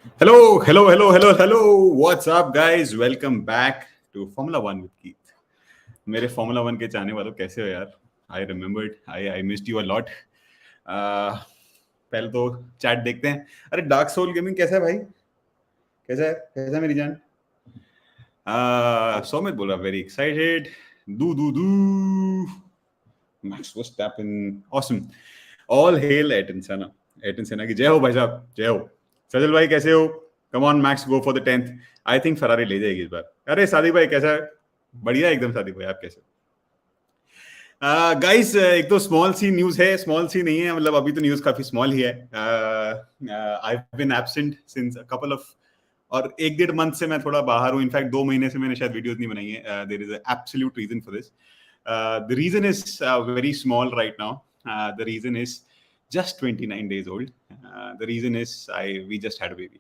Hello. What's up, guys? Welcome back to Formula One with Keith. मेरे Formula One के चाहने वालों कैसे हो यार? I remembered. I missed you a lot. पहले तो चैट देखते हैं. अरे डार्क सोल गेमिंग कैसा है भाई? कैसा है मेरी जान? सौमित बोल रहा very excited. Do. Max Verstappen. Awesome. All hail Ayrton Senna. Ayrton Senna की जय हो भाई साहब. जय हो. सजल भाई कैसे हो? Come on max go for the 10th. I think Ferrari ले जाएगी इस बार. अरे सादिक भाई कैसा है? बढ़िया एकदम. सादिक भाई आप कैसे हो? गाइस एक तो स्मॉल सी न्यूज है. स्मॉल सी नहीं है, मतलब अभी तो न्यूज काफी स्मॉल ही है. I have been absent since a couple of और 1-1.5 मंथ से मैं थोड़ा बाहर हूँ. इनफैक्ट 2 महीने से मैंने शायद वीडियोस नहीं बनाई है. There is a absolute reason for this. The reason is very small right now. The reason is just 29 days old. The reason is we just had a baby.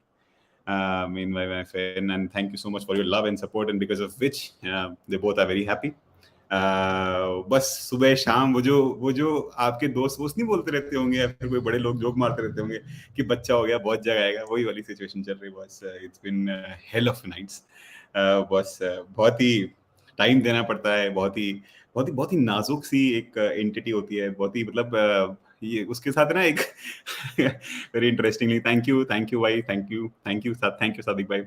Me and my friend, and thank you so much for your love and support, and because of which they both are very happy. बस सुबह शाम वो जो आपके दोस्त नहीं बोलते रहते होंगे या फिर कोई बड़े लोग जोक मारते रहते होंगे कि बच्चा हो गया बहुत जगह आएगा, वही वाली सिचुएशन चल रही है. बस it's been hell of nights. बस बहुत ही टाइम देना पड़ता है. बहुत ही नाजुक सी एक एंटिटी होती है. बहुत ही मतलब ये उसके साथ ना एक वेरी इंटरेस्टिंगली थैंक यू भाई. थैंक यू सादिक भाई.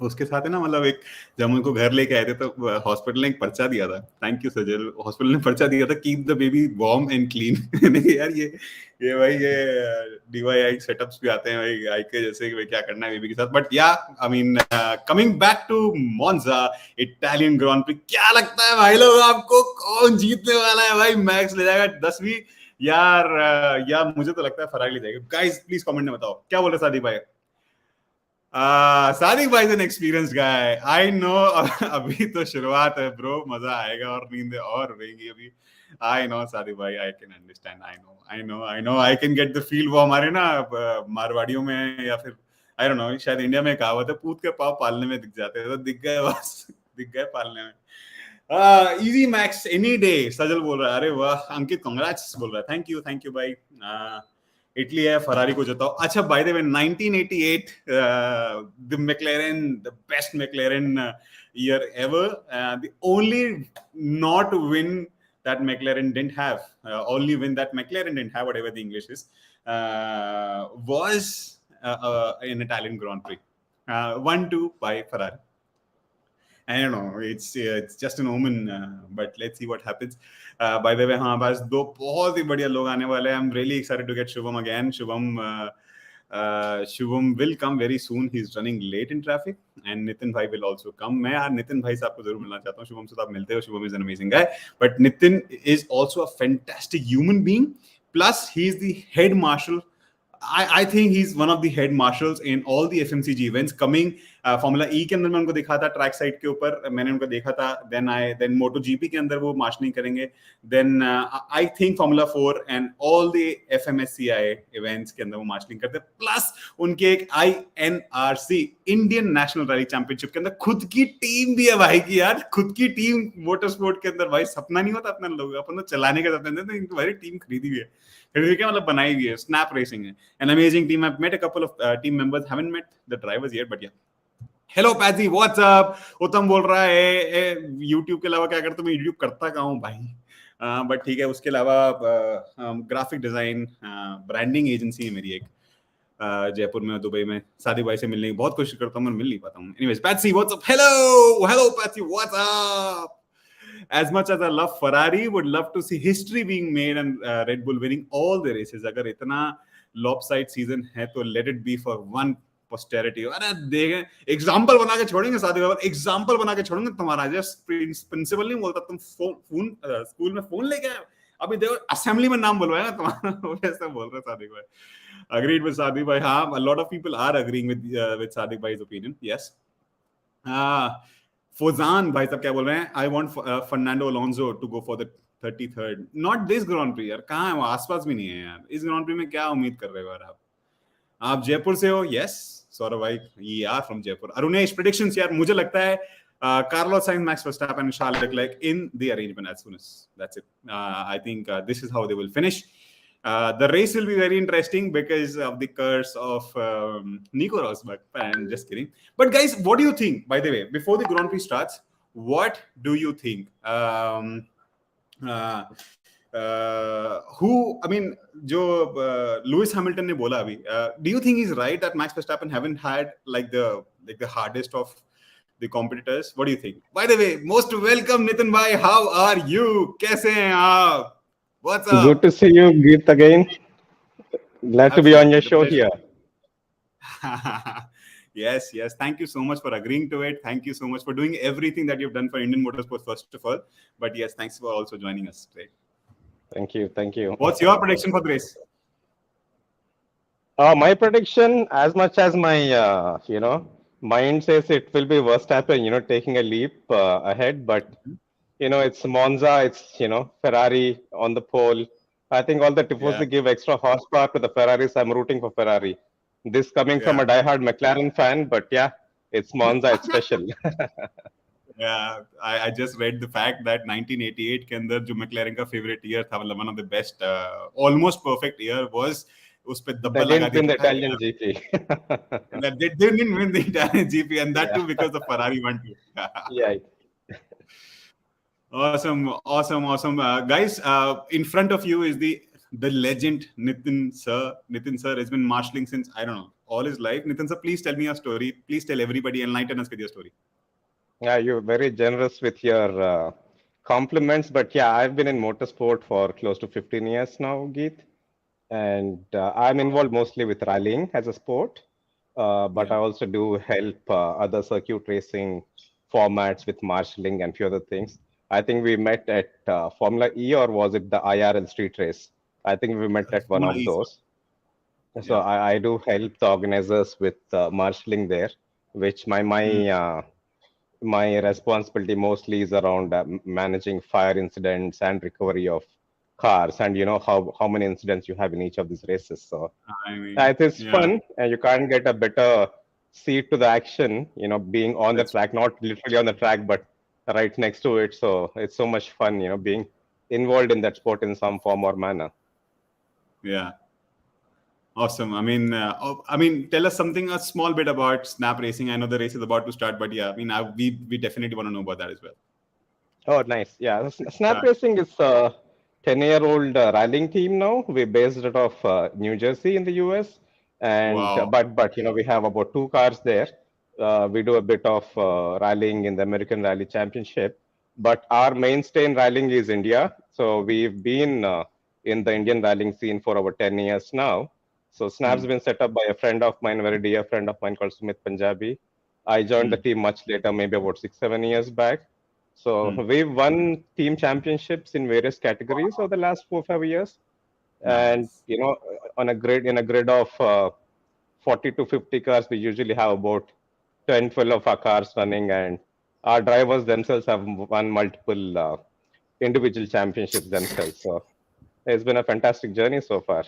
उसके साथ है ना, मतलब एक जब हम उनको घर लेके आए थे तो हॉस्पिटल ने एक पर्चा दिया था. Thank you Sajal. हॉस्पिटल ने पर्चा दिया था, keep the baby warm and clean. यार ये भाई ये डीवाई सेटअप्स भी आते हैं भाई आई के जैसे कि भाई क्या करना है बेबी के साथ. But yeah I mean coming back to Monza Italian Grand Prix. क्या लगता है भाई लोग आपको कौन जीतने वाला है? भाई मैक्स ले जाएगा 10वीं यार मुझे तो लगता है फरारी ले जाएगा. गाइस प्लीज कमेंट में बताओ क्या बोल रहे सादिक भाई. सादिक भाई is an experienced guy. I know. अभी तो शुरुआत है ब्रो. मजा आएगा और नींद और रहेगी अभी. आई नो सादिक भाई. I can understand. I know I can get the feel. वो हमारे ना मारवाड़ियों में या फिर आई डोंट नो, शायद इंडिया में कहावत है, पूत के पाव पालने में दिख जाते हैं. तो दिख गए बस. दिख गए पालने में. Easy max any day. Sajal बोल रहा है. अरे वाह. अंकित कांग्रेट्स बोल रहा है. थैंक यू भाई. इटली है, फरारी को जताओ. अच्छा by the way 1988 the मैक्लेरन, the best मैक्लेरन year ever. The only not win that McLaren didn't have, only win that McLaren didn't have, whatever the English is, was an Italian Grand Prix. 1-2 by Ferrari. I don't know, it's just an omen, but let's see what happens. By the way, हाँ बस 2 बहुत ही बढ़िया लोग आने वाले हैं. I'm really excited to get Shubham again. Shubham will come very soon. He's running late in traffic, and Nitin bhai will also come. मैं यार नितिन भाई से आपको जरूर मिलना चाहता हूँ. शुभम से तो आप मिलते हो. Shubham is an amazing guy, but Nitin is also a fantastic human being. Plus, he's the head marshal. I think he's one of the head marshals in all the FMCG events coming. Formula E के अंदर मैं उनको देखा था track side के ऊपर, मैंने उनको देखा था. then MotoGP के अंदर वो मार्शलिंग करेंगे. then I think Formula 4 and all the FMSCI events के अंदर वो मार्शलिंग करते हैं. प्लस उनके एक INRC Indian national rally championship के अंदर खुद की टीम भी है भाई की. यार खुद की टीम मोटर स्पोर्ट के अंदर भाई सपना नहीं होता अपना लोग अपन तो चलाने का सपना. तो इनको भाई टीम खरीदी हुई है. मतलब बनाई हुई है. स्नैप रेसिंग है. An amazing team. I've met a couple of team members. Haven't met the drivers yet, but yeah. Hello Patsy, what's up? उत्तम बोल रहा है YouTube के अलावा क्या करता हूँ मैं? YouTube करता कहाँ हूँ भाई. बट ठीक है. उसके अलावा ग्राफिक डिजाइन ब्रांडिंग एजेंसी है मेरी एक जयपुर में, दुबई में. सादिक भाई से मिलने की बहुत कोशिश करता हूँ, मैं मिल नहीं पाता हूँ. Anyways, Patsy, what's up? Hello Patsy, what's up? As much as I love Ferrari, would love to see history being made and Red Bull winning all the races. अगर इतना lopsided season है तो let it be for one posterity. अरे देखें, example बना के छोड़ेंगे सादिक भाई. एग्जाम्पल बना के छोड़ेंगे तुम्हारा. जस्ट प्रिंसिपल नहीं बोलता, तुम फोन स्कूल में फोन लेके आए. अभी देखो असेंबली में नाम बुलवाया ना तुम्हारा. वैसा बोल रहे सादिक भाई. Agreed with Sadik bhai. हाँ, a lot of people are agreeing with Sadik bhai's opinion. Yes. Fozan भाई साहब क्या बोल रहे हैं? I want Fernando Alonso to go for the 33rd. Not this Grand Prix यार. कहाँ है वो? आसपास भी नहीं है यार. इस Grand Prix में क्या उम्मीद कर रहे हो यार आप जयपुर से हो? Yes. सौरभ भाई, ये यार from जयपुर. अरुणेश predictions यार. मुझे लगता है Carlos Sainz, Max Verstappen and Charles Leclerc in the arrangement as soon as. That's it. I think this is how they will finish. The race will be very interesting because of the curse of Nico Rosberg. I'm just kidding. But guys, what do you think? By the way, before the Grand Prix starts, what do you think? Uh, who? I mean, जो Lewis Hamilton ने बोला अभी. Do you think he's right that Max Verstappen haven't had like the hardest of the competitors? What do you think? By the way, most welcome Nitin bhai. How are you? कैसे हैं आप? What's up? Good to see you, Geet, again. Glad to be on Absolutely, your the show pleasure. here. Yes. Thank you so much for agreeing to it. Thank you so much for doing everything that you've done for Indian motorsports, first of all. But yes, thanks for also joining us today. Thank you. What's your prediction for the race? My prediction, as much as my mind says it will be Verstappen, taking a leap ahead, but it's Monza, it's Ferrari on the pole. I think all the Yeah, tifosi give extra horsepower to the Ferraris. I'm rooting for Ferrari. This coming from yeah, a diehard McLaren fan, but yeah, it's Monza, it's special. yeah. I just read the fact that 1988 के अंदर जो McLaren का favorite year था, मतलब one of the best, almost perfect year was उस पे They दब्बा लगा didn't दिया win the था Italian GP. that they didn't win the Italian GP, and that Yeah, too because the Ferrari won too. yeah. Awesome. Guys, in front of you is the legend Nitin sir. Nitin sir has been marshalling since, I don't know, all his life. Nitin sir, please tell me your story. Please tell everybody, enlighten us with your story. Yeah, you're very generous with your compliments, but yeah, I've been in motorsport for close to 15 years now, Geet, and I'm involved mostly with rallying as a sport, but Yeah. I also do help other circuit racing formats with marshalling and few other things. I think we met at Formula E, or was it the IRL street race? I think we met at one Formula of E, sir. those. So Yeah. I do help the organizers with marshalling there, which Hmm. my responsibility mostly is around managing fire incidents and recovery of cars, and how many incidents you have in each of these races. So I mean, it is yeah, fun, and you can't get a better seat to the action, being on the that's track, not literally on the track, but right next to it. So it's so much fun, being involved in that sport in some form or manner. yeah. Awesome. I mean, tell us something a small bit about snap racing. I know the race is about to start, but yeah, I mean, we definitely want to know about that as well. Oh, nice. Yeah, Snap Yeah. Racing is a 10-year-old rallying team now. We're based out of New Jersey in the US, and Wow. but we have about two cars there. We do a bit of rallying in the American Rally Championship, but our mainstay in rallying is India. So we've been in the Indian rallying scene for over 10 years now. So Snap's Hmm. been set up by a friend of mine, very dear friend of mine called Sumit Punjabi. I joined the Hmm. team much later, maybe about 6, 7 years back. So Hmm. we've won team championships in various categories over the last 4, 5 years, and Nice. on a grid of 40 to 50 cars, we usually have about 10, 12 of our cars running, and our drivers themselves have won multiple individual championships themselves. So it's been a fantastic journey so far.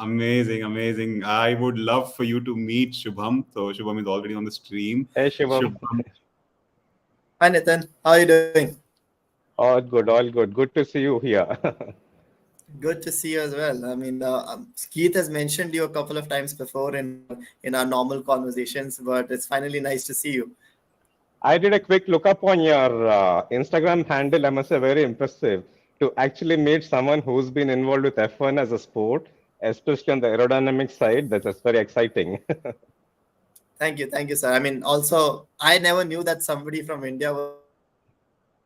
Amazing. I would love for you to meet Shubham. So Shubham is already on the stream. Hey Shivam, Shubham, Hi Nitin, how are you doing? all good. Good to see you here. Good to see you as well. I mean, Keith has mentioned you a couple of times before in our normal conversations, but it's finally nice to see you. I did a quick look up on your Instagram handle. I must say, very impressive to actually meet someone who's been involved with F1 as a sport, especially on the aerodynamic side. That's very exciting. Thank you, sir. I mean, also, I never knew that somebody from India was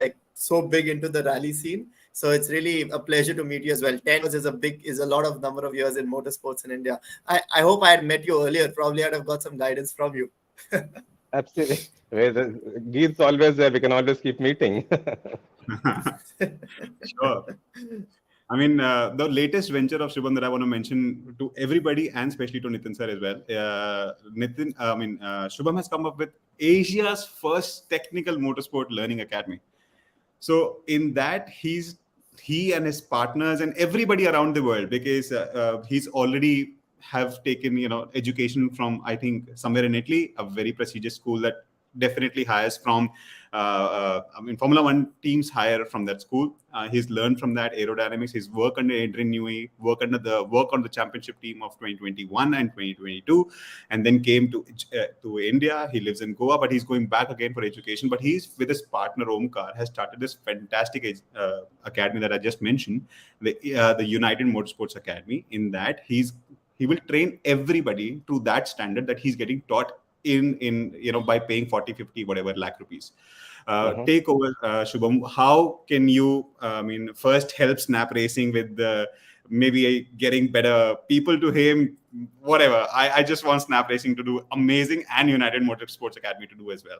like so big into the rally scene. So it's really a pleasure to meet you as well. 10 years is a lot of number of years in motorsports in India. I hope I had met you earlier. Probably I'd have got some guidance from you. Absolutely. Geet's always there. We can always keep meeting. sure. I mean, the latest venture of Shubham that I want to mention to everybody and especially to Nitin sir as well. Shubham has come up with Asia's first technical motorsport learning academy. So in that, he and his partners and everybody around the world, because he's already have taken education from, I think, somewhere in Italy, a very prestigious school that definitely hires from, Formula One teams hire from that school. He's learned from that aerodynamics. He's worked under Adrian Newey, work on the championship team of 2021 and 2022, and then came to India. He lives in Goa, but he's going back again for education. But he's with his partner Omkar has started this fantastic academy that I just mentioned, the United Motorsports Academy. In that he will train everybody to that standard that he's getting taught in by paying 40, 50, whatever lakh rupees. Take over, Shubham. How can you, first help Snap Racing with maybe getting better people to him, whatever. I just want Snap Racing to do amazing, and United Motorsports Academy to do as well.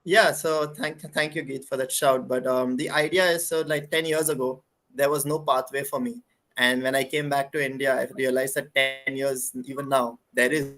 Yeah, so thank you, Geet, for that shout. But the idea is, so like 10 years ago, there was no pathway for me. And when I came back to India, I realized that 10 years, even now, there is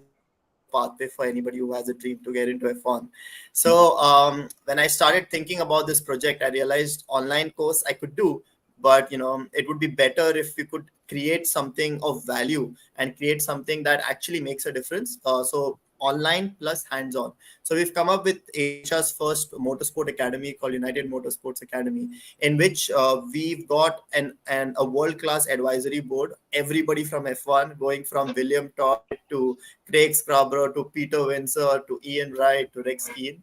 pathway for anybody who has a dream to get into F1. So when I started thinking about this project, I realized online course I could do, but it would be better if we could create something of value and create something that actually makes a difference. So online plus hands-on. So we've come up with Asia's first motorsport academy called United Motorsports Academy, in which we've got a world-class advisory board. Everybody from F1, going from William Todd to Craig Scarborough to Peter Windsor to Ian Wright to Rex Keane.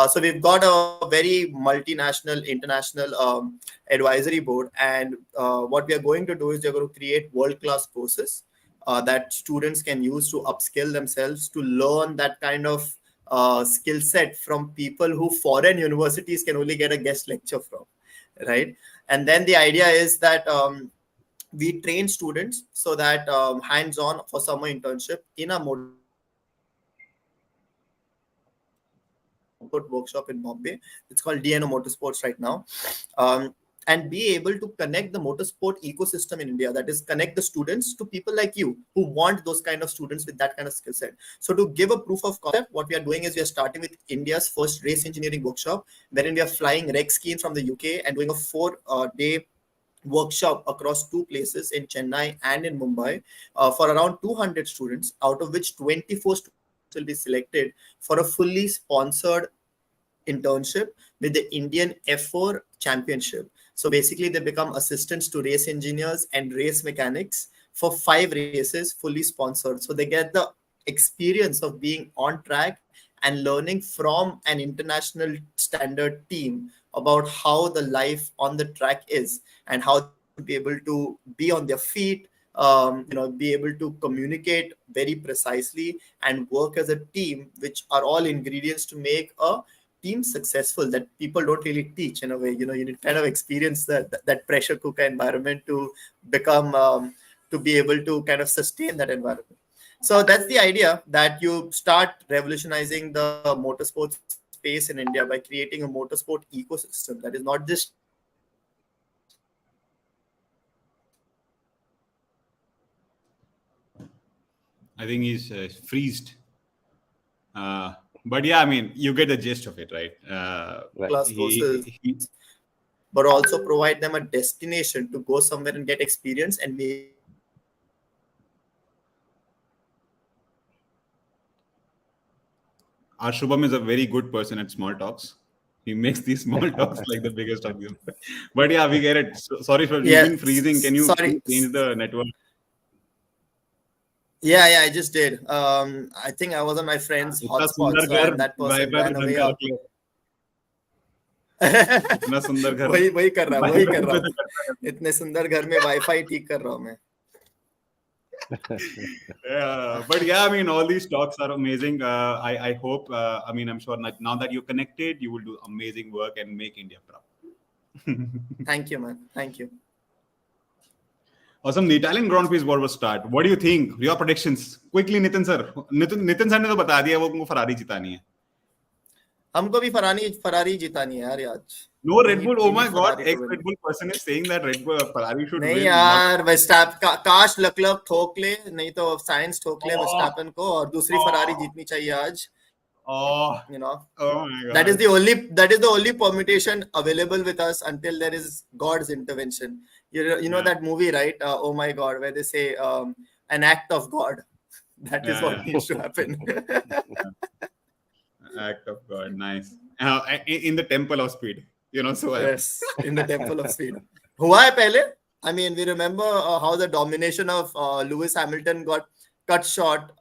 So we've got a very multinational, international advisory board. And what we are going to do is we're going to create world-class courses that students can use to upskill themselves, to learn that kind of skill set from people who foreign universities can only get a guest lecture from, right? And then the idea is that we train students so that hands-on for summer internship in a workshop in Bombay. It's called DNO Motorsports right now. And be able to connect the motorsport ecosystem in India, that is, connect the students to people like you who want those kind of students with that kind of skill set. So to give a proof of concept, what we are doing is we are starting with India's first race engineering workshop, wherein we are flying Rex Keane from the UK and doing a 4-day workshop across 2 places in Chennai and in Mumbai for around 200 students, out of which 24 students will be selected for a fully sponsored internship with the Indian F4 Championship. So basically, they become assistants to race engineers and race mechanics for 5 races, fully sponsored. So they get the experience of being on track and learning from an international standard team about how the life on the track is and how to be able to be on their feet, be able to communicate very precisely and work as a team, which are all ingredients to make a team successful that people don't really teach in a way. You need kind of experience that pressure cooker environment to become to be able to kind of sustain that environment. So that's the idea, that you start revolutionizing the motorsport space in India by creating a motorsport ecosystem that is not just I think he's freezed. But yeah, you get the gist of it, right? class courses, but also provide them a destination to go somewhere and get experience and make. Our Shubham is a very good person at small talks. He makes these small talks like the biggest of them. But yeah, we get it. Sorry for being freezing. Can you change the network? Yeah, I just did. I think I was on my friend's hotspot, so that person ran away out. वही कर रहा हूँ इतने सुंदर घर में wifi ठीक कर रहा हूँ मैं. But yeah, all these talks are amazing. I hope, I'm sure now that you're connected, you will do amazing work and make India proud. Thank you, man. Thank you. Awesome. The Italian Grand Prix is about to start. What do you think? Your predictions? Quickly, Nitin sir. Nitin sir ने तो बता दिया वो उनको Ferrari जितानी है. हमको भी Ferrari जितानी है यार आज. No Red Bull. Oh my God! Ex-Red Bull person is saying that Ferrari should win. नहीं यार, Verstappen काश लक ठोक ले, नहीं तो साइंस ठोक ले Verstappen को, और दूसरी फरारी जीतनी चाहिए आज. Oh my God. That is the only permutation available with us until there is God's intervention. You know that movie, right? Oh my God, where they say an act of God. That is what needs to happen. Act of God, nice. In the temple of speed, so Yes, in the temple of speed. हुआ है पहले? I mean, we remember how the domination of Lewis Hamilton got cut short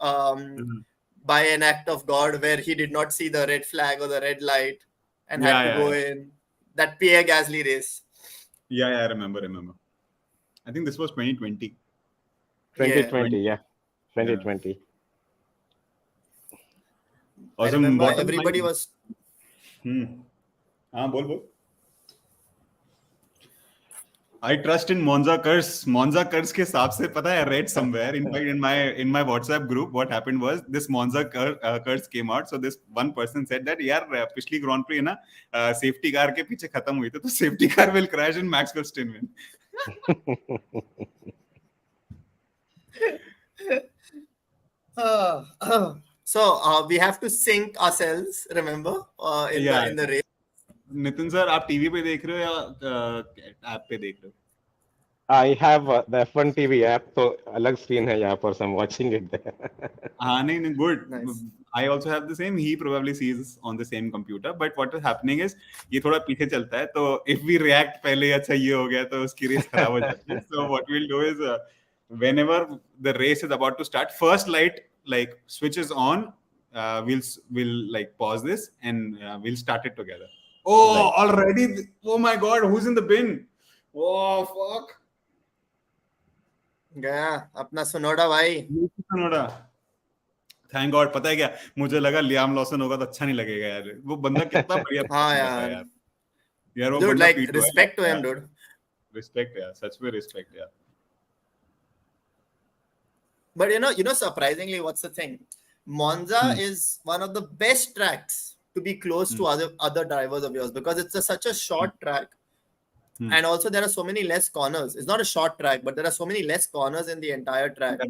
by an act of God, where he did not see the red flag or the red light and had to go in that Pierre Gasly race. Yeah, I remember. I think this was 2020. 2020, yeah. 2020. I remember everybody was. Bol. I trust in Monza curse. Monza curse के हिसाब से पता है, I read somewhere. In fact, in my WhatsApp group, what happened was this Monza curse came out. So this one person said that यार पिछली Grand Prix है ना, safety car के पीछे खत्म हुई थी, तो safety car will crash and Max will still win. So we have to sync ourselves. Remember in the race. Nitin sir, आप टीवी पे देख रहे हो या ऐप पे देख रहे हो? I have the F1 TV app, so अलग screen है यहाँ पर, so I'm watching it there. हाँ, नहीं, good. Nice. I also have the same. He probably sees on the same computer. But what is happening is ये थोड़ा पीछे चलता है, तो if we react पहले अच्छा ये हो गया तो उसकी रेस खराब हो जाती है. So what we'll do is whenever the race is about to start, first light like switches on, we'll like pause this and we'll start it together. Oh, right. Already! Oh my God, who's in the bin? Oh fuck! गया अपना सुनोडा भाई. सुनोडा. Thank God. पता है क्या, मुझे लगा Liam Lawson होगा तो अच्छा नहीं लगेगा यार. वो बंदा कितना बढ़िया. हाँ यार वो dude, like respect to him, dude. Respect यार, सच में respect यार. But you know, surprisingly, what's the thing? Monza is one of the best tracks to be close to other drivers of yours, because it's such a short track. And also there are so many less corners. It's not a short track, but there are so many less corners in the entire track that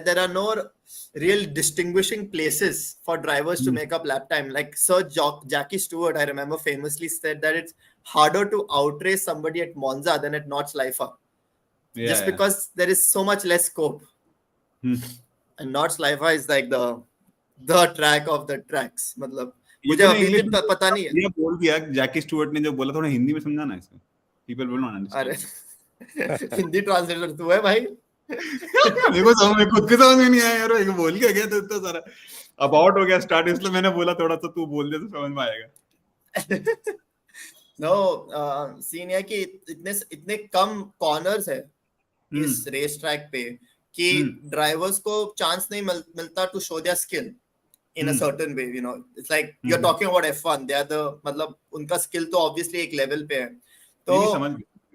there are no real distinguishing places for drivers to make up lap time. Like Sir Jackie Stewart, I remember, famously said that it's harder to outrace somebody at Monza than at Nordschleife. Because there is so much less scope. And Nordschleife is like the track of the tracks. मतलब मुझे अभी पता नहीं है. ये बोल दिया जैकी Stuart ने, जो बोला थोड़ा हिंदी में समझाना है इसको. People will not understand. अरे हिंदी ट्रांसलेटर तू है भाई. मेरे को खुद के समझ में नहीं आया यार, ये बोल के गया तो इतना सारा अबाउट हो गया स्टार्ट, इसलिए मैंने बोला थोड़ा सा तू बोल दे तो समझ में आएगा. No, सीन है कि इतने कम कॉर्नर्स है इस रेस ट्रैक पे कि ड्राइवर्स को चांस नहीं मिलता to show their skill in a certain way. It's like you're talking about F1. They are मतलब उनका स्किल तो obviously एक लेवल पे है, तो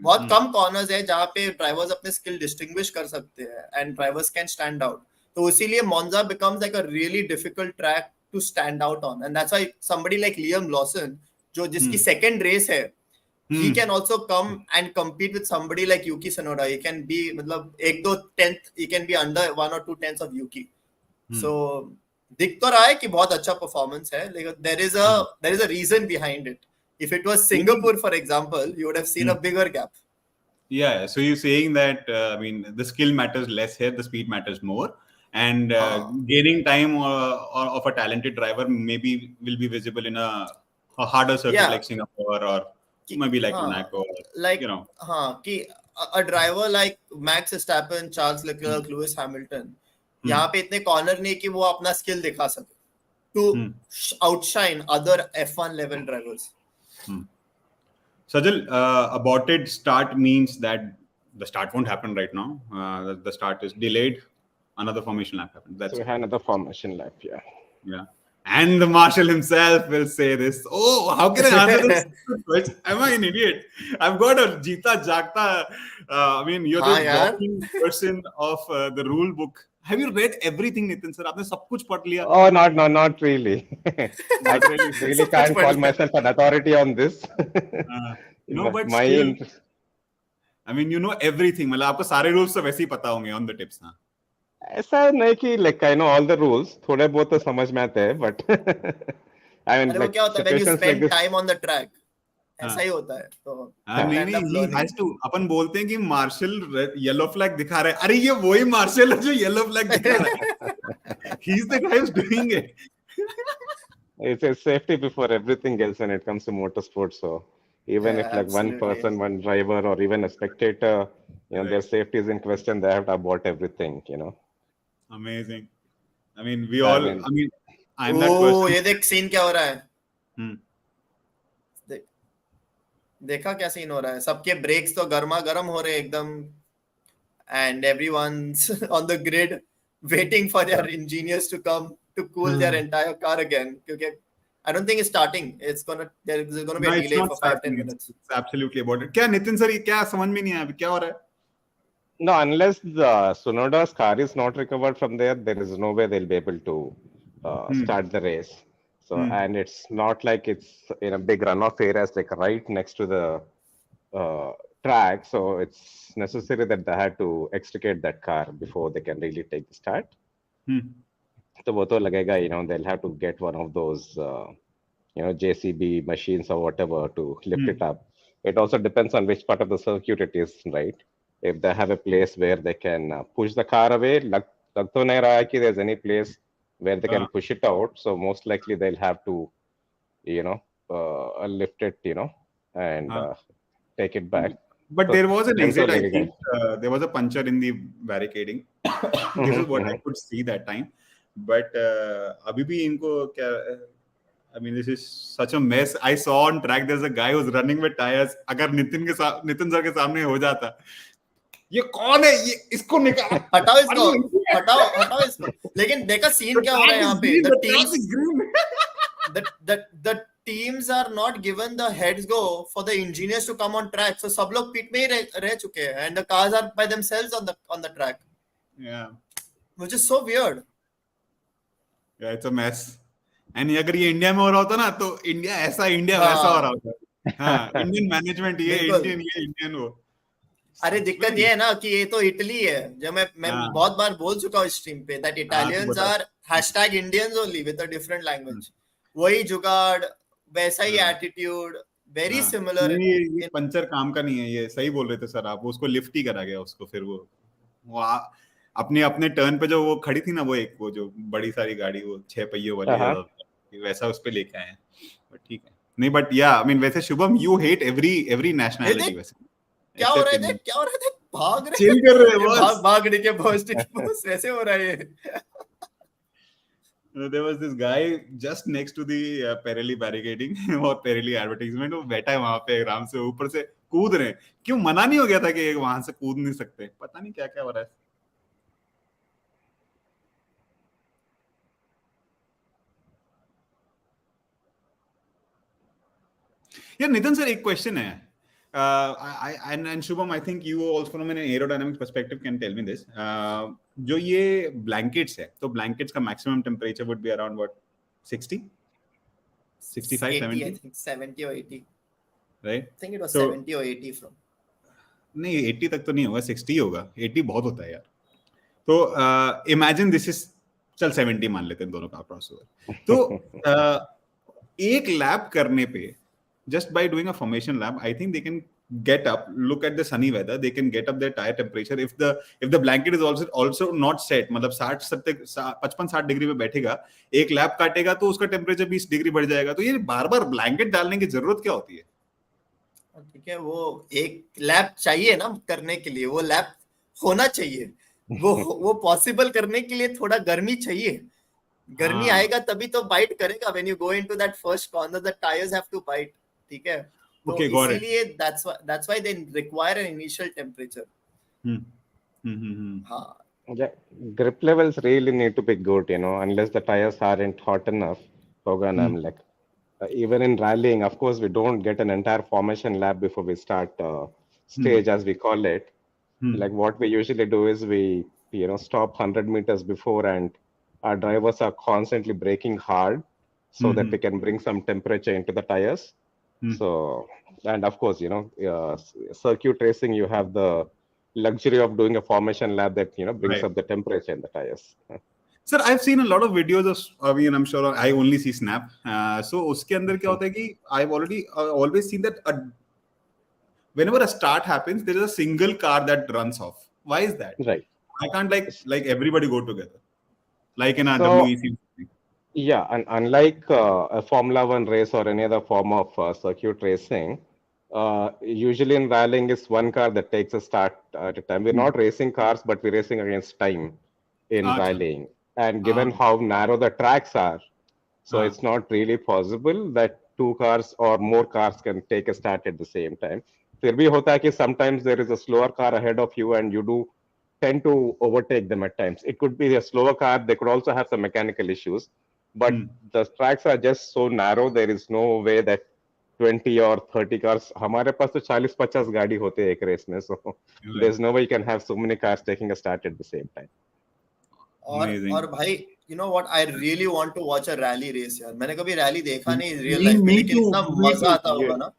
बहुत कम कॉर्नर्स है जहाँ पे ड्राइवर्स अपने स्किल डिस्टिंग्विश कर सकते हैं and drivers can stand out. तो इसीलिए Monza becomes like a really difficult track to stand out on, and that's why somebody like Liam Lawson, जो जिसकी second race है, he can also come and compete with somebody like Yuki Tsunoda. He can be मतलब 1-2 tenth, he can be under 1 or 2 tenths of Yuki. So दिख तो रहा है कि बहुत अच्छा परफॉर्मेंस है, लेकिन there is a reason behind it. If it was Singapore, for example, you would have seen a bigger gap. Yeah, so you're saying that I mean the skill matters less here, the speed matters more, and gaining time of a talented driver maybe will be visible in a harder circuit like Singapore or maybe like Monaco, like कि a driver like Max Verstappen, Charles Leclerc, Lewis Hamilton, यहाँ पे इतने corner नहीं कि वो अपना skill दिखा सके to outshine other F1 level drivers. Sajal, aborted start means that the start won't happen right now. The start is delayed. Another formation lap happened. That's so we have another formation lap, yeah. And the marshal himself will say this. Oh, how can I answer this? Am I an idiot? I've got a Jeeta Jagta. I mean, you're the walking person of the rule book. Have you read everything, Nitin sir? आपने सब कुछ पढ़ लिया? Oh, not really. I really can't call myself an authority on this. But still, I mean, you know everything. मतलब आपको सारे rules तो वैसे ही पता होंगे on the tips ना? ऐसा नहीं कि like I know all the rules. थोड़े बहुत तो समझ में आते हैं, but I mean, like, क्या होता है when you spend time on the track? ऐसा ही होता है. तो he has to. अपन बोलते हैं कि मार्शल येलो फ्लैग दिखा रहे हैं. अरे ये वही मार्शल है जो येलो फ्लैग दिखा रहा है. He's the guy who's doing it. It's a safety before everything else when it comes to motorsport. So even Yeah, if like one absolutely. person, one driver, or even a spectator, their Right. safety is in question, they have to abort everything. Amazing. I mean, we I all. mean, I mean, I'm that O person. ये देख scene क्या हो रहा है Hmm. देख देखा क्या scene हो रहा है सबके ब्रेक्स तो गर्मा गर्म हो रहे हैं एकदम and everyone's on the grid waiting for their engineers to come to cool their entire car again क्योंकि I don't think it's starting. There's gonna be No, a it's delay not for 5-10 starting. minutes. It's absolutely about it. क्या Nitin sir ये क्या समझ में नहीं आया अभी क्या हो रहा है? no, unless the Sunoda's car is not recovered from there is no way they'll be able to start the race. So, and it's not like it's in a big runoff area, it's like right next to the track. So it's necessary that they had to extricate that car before they can really take the start. So वो तो लगेगा, they'll have to get one of those, JCB machines or whatever to lift it up. It also depends on which part of the circuit it is, right? If they have a place where they can push the car away, lag तो नहीं रहा है कि there's any place where they can push it out. So most likely they'll have to, lift it, and take it back. But So there was an time तो exit. I लगेगा. think there was a puncture in the barricading. This is what I could see that time. But अभी भी इनको क्या? I mean, this is such a mess. I saw on track there's a guy who's running with tires. अगर Nitin sir के सामने हो जाता, ये कौन है? ये इसको निकाल. हटाओ इसको. लेकिन देखा सीन क्या हो रहा है यहाँ पे? The teams are not given the heads go for the engineers to come on track. So सब लोग pit में ही रह चुके हैं, and the cars are by themselves on the track. Yeah. Which is so weird. Yeah, it's a mess. And अगर ये India में हो रहा होता ना तो इंडिया वैसा हो रहा होता. हाँ, इंडियन मैनेजमेंट ये इंडियन वो. अरे दिक्कत ये है ना कि ये तो इटली है जो मैं बहुत बार बोल चुका हूँ स्ट्रीम पे that Italians are #Indians only with a different language. वही जुगाड़ वैसा ही एटीट्यूड वेरी सिमिलर. ये पंचर काम का नहीं है, ये सही बोल रहे थे सर आप. उसको लिफ्ट ही करा गया उसको. फिर वो अपने टर्न पे जो वो खड़ी थी ना, वो जो बड़ी सारी गाड़ी वो 6 पहियों वाली वैसा उस पे लेके आए हैं. बट ठीक है. नहीं बट या आई मीन वैसे Shubham you hate every nationality वैसे. क्या हो रहा है भाग रहे चिल कर रहे हैं भाग के बस वैसे हो रहा है. There was this guy just next to the Pirelli barricading और Pirelli advertisement. वो बैठा है वहां पे आराम से, ऊपर से कूद रहे हैं. क्यों मना नहीं हो गया था कि वहां से कूद नहीं सकते? पता नहीं क्या क्या हो रहा है. यार नितिन सर एक क्वेश्चन है. And Shubham, I think you also from an aerodynamic perspective can tell me this. जो ये blankets है, तो blankets का maximum temperature would be around what? 60? 65, 70? I think 70 or 80. Right? I think it was 70 or 80 from. नहीं 80 तक तो नहीं होगा, 60 होगा. 80 बहुत होता है यार. तो imagine this is, चल 70 मान लेते हैं दोनों का क्रॉसओवर. तो एक लैप करने पे just by doing a formation lap, I think they can get up, look at the sunny weather, they can get up their tire temperature. If the blanket is also not set, मतलब 55-60 degree पे बैठेगा, एक lap काटेगा तो उसका temperature 20 degree बढ़ जाएगा. तो ये बार-बार ब्लैंकेट डालने की जरूरत क्या होती है? ठीक है, वो एक लैप चाहिए ना करने के लिए, वो लैप होना चाहिए. वो पॉसिबल करने के लिए थोड़ा गर्मी चाहिए. गर्मी आएगा तभी तो बाइट करेगा. When you go into that first corner, the tires have to bite. ठीक है, तो इसीलिए that's why they require an initial temperature. हाँ. Yeah, grip levels really need to be good, unless the tires aren't hot enough. Like even in rallying, of course, we don't get an entire formation lap before we start stage, as we call it. Like what we usually do is we, stop 100 meters before, and our drivers are constantly braking hard so that we can bring some temperature into the tires. So, and of course, circuit racing, you have the luxury of doing a formation lap that, brings up the temperature in the tires. Sir, I've seen a lot of videos of, I mean, I'm sure I only see Snap. So, उसके अंदर क्या होता है कि I've already always seen that whenever a start happens, there is a single car that runs off. Why is that? Right. I can't like everybody go together. like in a So, WEC? yeah, and unlike a Formula One race or any other form of circuit racing, usually in rallying is one car that takes a start at a time. We're not racing cars, but we're racing against time in अच्छा rallying. And हाँ given how narrow the tracks are, so हाँ it's not really possible that two cars or more cars can take a start at the same time. फिर भी होता है कि sometimes there is a slower car ahead of you and you do tend to overtake them at times. It could be a slower car, they could also have some mechanical issues, but the tracks are just so narrow, there is no way that 20 or 30 cars, हमारे पास तो 40-50 गाड़ी होते हैं एक race में, so there's no way you can have so many cars taking a start at the same time. और भाई you know what, I really want to watch a rally race यार. मैंने कभी रैली देखा नहीं रियल Me- लाइफ में, me लेकिन too, इतना me मजा too. आता होगा ना,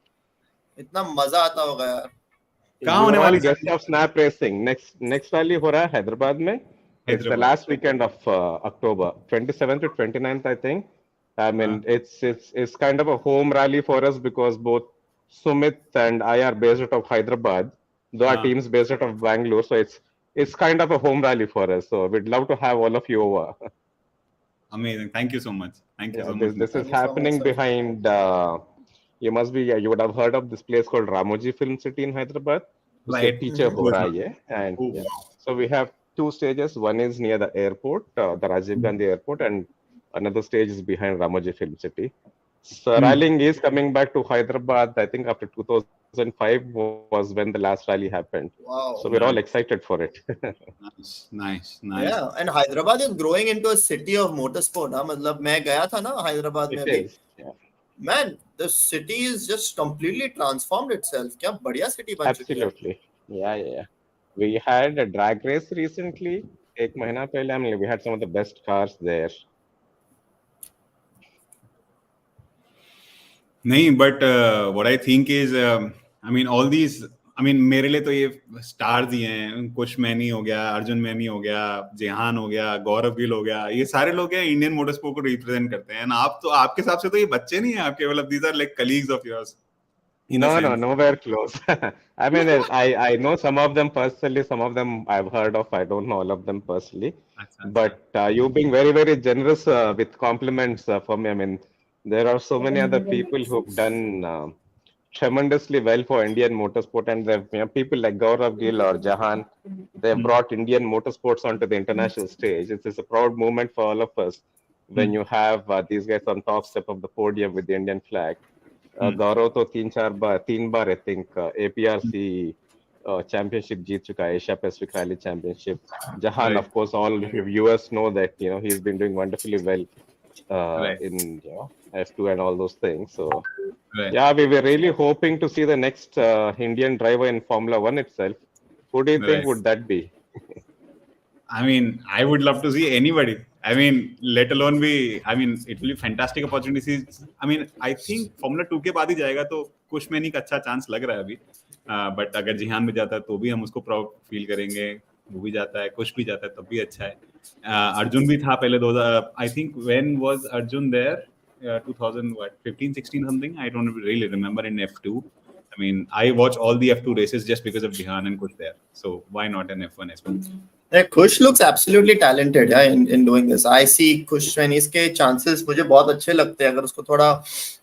इतना मजा आता होगा यार. कहाँ You होने are all वाली guests of Snap Racing. Next rally हो रहा है हैदराबाद में. It's the Hyderabad last weekend of October, 27th to 29th, I think. I mean, it's kind of a home rally for us because both Sumit and I are based out of Hyderabad, though our team's based out of Bangalore. So it's kind of a home rally for us. So we'd love to have all of you over. Amazing. Thank you so much. Thank you Yeah, so much. this is Thank you so much, happening sir. behind. You would have heard of this place called Ramoji Film City in Hyderabad. उसके Right. पीछे हो रहा है ये, and Oh, yeah. wow. So we have two stages. One is near the airport, the Rajiv Gandhi Airport, and another stage is behind Ramoji Film City. So rallying is coming back to Hyderabad. I think after 2005 was when the last rally happened. Wow. So we're all excited for it. Nice. Yeah, and Hyderabad is growing into a city of motorsport. हाँ, मतलब मैं गया था ना हैदराबाद में It अभी. is. Yeah. Man, the city is just completely transformed itself. क्या बढ़िया city बन चुकी है. Absolutely. Yeah. We had a drag race recently. एक महीना पहले हमने we had some of the best cars there. नहीं, but what I think is, I mean, all these, I mean, मेरे लिए तो ये स्टार्स ही हैं. कुश मैनी हो गया, अर्जुन मैनी हो गया, जेहान हो गया, गौरव गिल हो गया, ये सारे लोग हैं इंडियन मोटरस्पोर्ट को रिप्रेजेंट करते हैं. आप तो आपके हिसाब से तो ये बच्चे नहीं हैं आपके, मतलब these are like colleagues of yours. No, nowhere close. I mean, I know some of them personally, some of them I've heard of. I don't know all of them personally. But you being very, very generous with compliments for me. I mean, there are so many other people who've done tremendously well for Indian motorsport, and people like Gaurav Gill or Jahan, they've brought Indian motorsports onto the international stage. It's a proud moment for all of us when you have these guys on top step of the podium with the Indian flag. गौरव तो तीन बार I think APRC championship जीत चुका है, Asia Pacific Rally Championship. Jahan, of course, all viewers know that he's been doing wonderfully well in F2 and all those things. So yeah, we were really hoping to see the next Indian driver in Formula One itself. Who do you think would that be? I mean, I would love to see anybody. I mean, let alone be. I mean, it will be fantastic opportunities. I mean, I think Formula 2 के बाद ही जाएगा तो कुछ में नहीं का अच्छा chance लग रहा है अभी. But अगर जिहान में जाता है तो भी हम उसको प्राउड फील करेंगे. वो भी जाता है, कुछ भी जाता है तब भी अच्छा है. अर्जुन भी था पहले 2000. I think when was Arjun there? 2015, 16 something. I don't really remember in F2. I mean, I watch all the F2 races just because of Jihan and Kush there. So why not an F1 as well? Kush looks absolutely talented in doing this. I see Kush and इसके chances मुझे बहुत अच्छे लगते हैं अगर उसको थोड़ा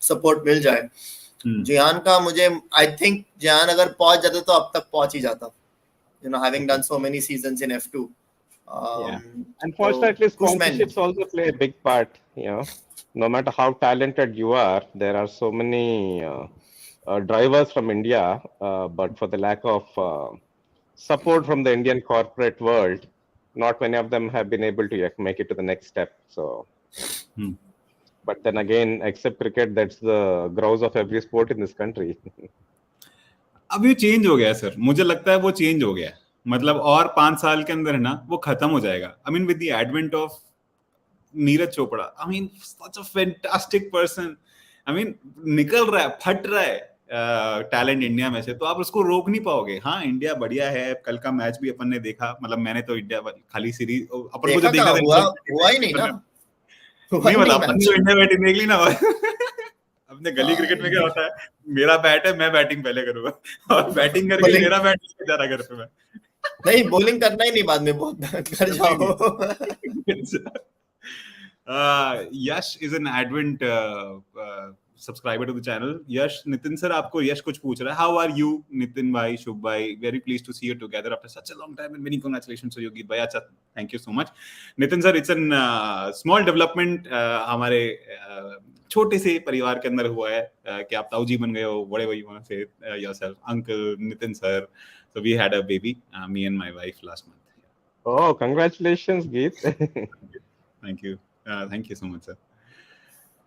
support मिल जाए. जिहान का मुझे I think जिहान अगर पहुंच जाता तो अब तक पहुंच ही जाता. Having done so many seasons in F2. Unfortunately, sponsorships also play a big part. No matter how talented you are, there are so many drivers from India, but for the lack of support from the Indian corporate world, not many of them have been able to make it to the next step. So, but then again, except cricket, that's the growth of every sport in this country. अब ये change हो गया sir, मुझे लगता है वो change हो गया. मतलब और 5 साल के अंदर है ना वो खत्म हो जाएगा. I mean, with the advent of Neeraj Chopra, I mean, such a fantastic person. I mean, निकल रहा है, फट रहा है टैलेंट इंडिया में से, तो आप उसको रोक नहीं पाओगे. हाँ, इंडिया बढ़िया है. कल का मैच भी अपन ने देखा, मतलब मैंने तो इंडिया खाली सीरीज अपन को जो देखा था हुआ ही नहीं ना. नहीं मतलब अपन ने इंडिया बैटिंग देख ली ना. अपने गली क्रिकेट में क्या होता है, मेरा बैट है, मैं बैटिंग पहले करूंगा और बैटिंग करके मेरा बैट लेके जा रहा घर पे मैं. नहीं, बॉलिंग करना ही नहीं, बाद में बहुत कर जाओ. Yash is an advent subscriber to the channel. Yash, Nitin sir आपको यश कुछ पूछ रहा है. How are you, Nitin bhai, Shub bhai? Very pleased to see you together after such a long time and many congratulations to you, Geet bhai. अच्छा, thank you so much. Nitin sir, it's an small development हमारे छोटे से परिवार के अंदर हुआ है कि आप ताऊ जी बन गए हो. Whatever you want to say yourself, Uncle Nitin sir. So we had a baby, me and my wife last month. Oh, congratulations, Geet. Thank you. Thank you so much, sir.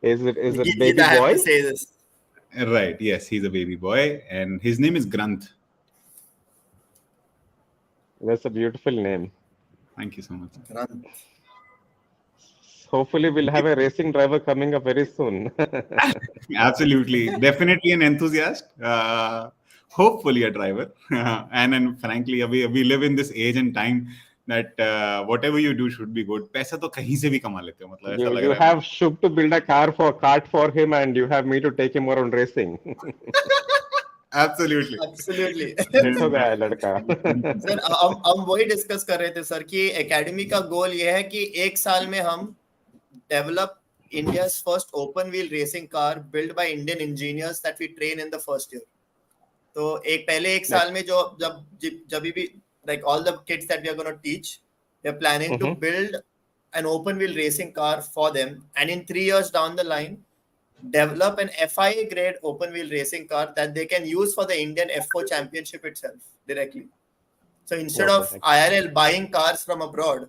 Is it Geet, baby I have boy? to say this. Right. Yes, he's a baby boy, and his name is Granth. That's a beautiful name. Thank you so much. Hopefully, we'll have a racing driver coming up very soon. Absolutely, definitely an enthusiast. Hopefully, a driver. And frankly, we live in this age and time that whatever you do should be good. पैसा तो कहीं से भी कमा लेते हो, मतलब ऐसा लग You रहा है. have Shub to build a cart for him, and you have me to take him around racing. Absolutely. Set हो गया है लड़का. सर हम वही डिस्कस कर रहे थे सर कि एकेडमी का गोल ये है कि एक साल में हम develop India's first open wheel racing car built by Indian engineers that we train in the first year. तो पहले एक साल में जब भी like all the kids that we are going to teach, we are planning to build an open wheel racing car for them, and in 3 years down the line develop an FIA grade open wheel racing car that they can use for the Indian F4 championship itself directly. So instead of IRL buying cars from abroad,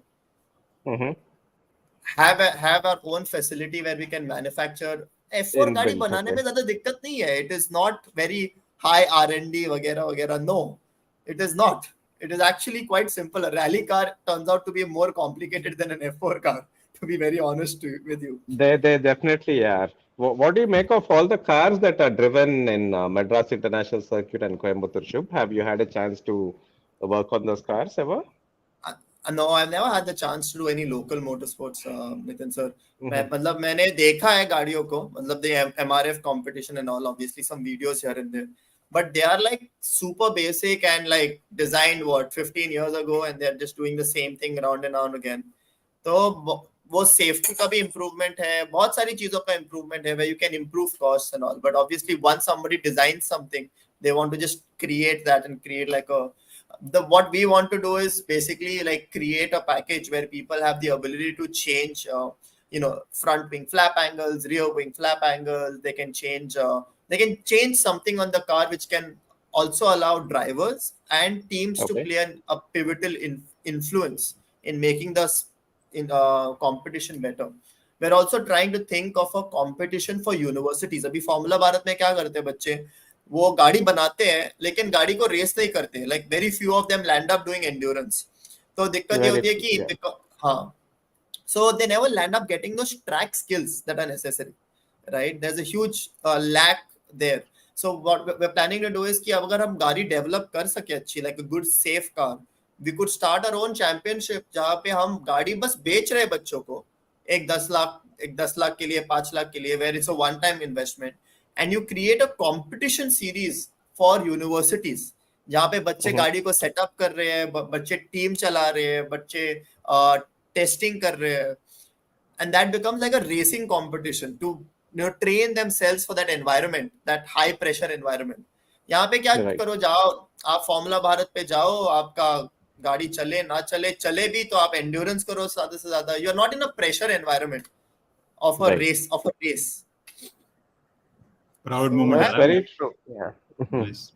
have our own facility where we can manufacture F4 गाड़ी बनाने में ज़्यादा दिक्कत नहीं है. It is not very high R&D वगैरह वगैरह. No, it is not. It is actually quite simple. A rally car turns out to be more complicated than an F4 car, to be very honest with you. They definitely are. What do you make of all the cars that are driven in Madras International Circuit and Coimbatore, Shub? Have you had a chance to work on those cars ever? No, I've never had the chance to do any local motorsports, Nitin sir. मतलब मैंने देखा है गाड़ियों को, मतलब the MRF competition and all, obviously some videos here and there. But they are like super basic and like designed 15 years ago, and they're just doing the same thing round and round again. तो वो safety का भी improvement है, बहुत सारी चीजों का improvement है, where you can improve costs and all. But obviously, once somebody designs something, they want to just create that and create like what we want to do is basically like create a package where people have the ability to change, front wing flap angles, rear wing flap angles. They can change something on the car which can also allow drivers and teams to play a pivotal influence in making the competition better. We're also trying to think of a competition for universities. अभी formula Bharat में क्या करते हैं बच्चे, वो गाड़ी बनाते हैं लेकिन गाड़ी को रेस नहीं करते. Like very few of them land up doing endurance. तो दिक्कत ये होती है कि हाँ, so they never land up getting those track skills that are necessary, right? There's a huge lack there. So what we're planning to do is कि अगर हम गाड़ी डेवलप कर सके अच्छी, like a good safe car, we could start our own championship जहाँ पे हम गाड़ी बस बेच रहे बच्चों को एक 10 लाख के लिए, 5 लाख के लिए, where it's a one time investment, and you create a competition series for universities जहाँ पे बच्चे गाड़ी को सेटअप कर रहे हैं, बच्चे टीम चला रहे हैं, बच्चे टेस्टिंग कर रहे हैं, and that becomes like a racing competition to train themselves for that environment, that high pressure environment. यहाँ पे क्या करो, जाओ आप फॉर्मूला भारत पे जाओ, आपका गाड़ी चले ना चले भी तो आप एंड्योरेंस करो ज्यादा से ज्यादा. You are not in a pressure environment of a race. Proud moment. That's very true. Yeah. Nice.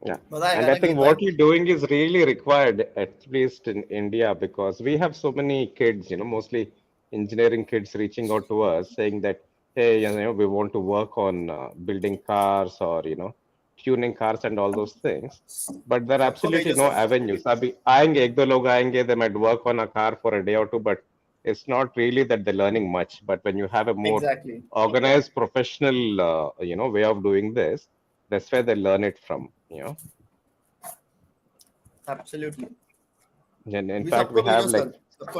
Yeah. And I think what you're doing is really required, at least in India, because we have so many kids, mostly engineering kids reaching out to us saying that, hey, we want to work on building cars or, tuning cars and all those things. But there are absolutely no avenues. They might work on a car for a day or two, but it's not really that they're learning much. But when you have a more organized, professional, way of doing this, that's where they learn it from, Absolutely. And in fact, we have like...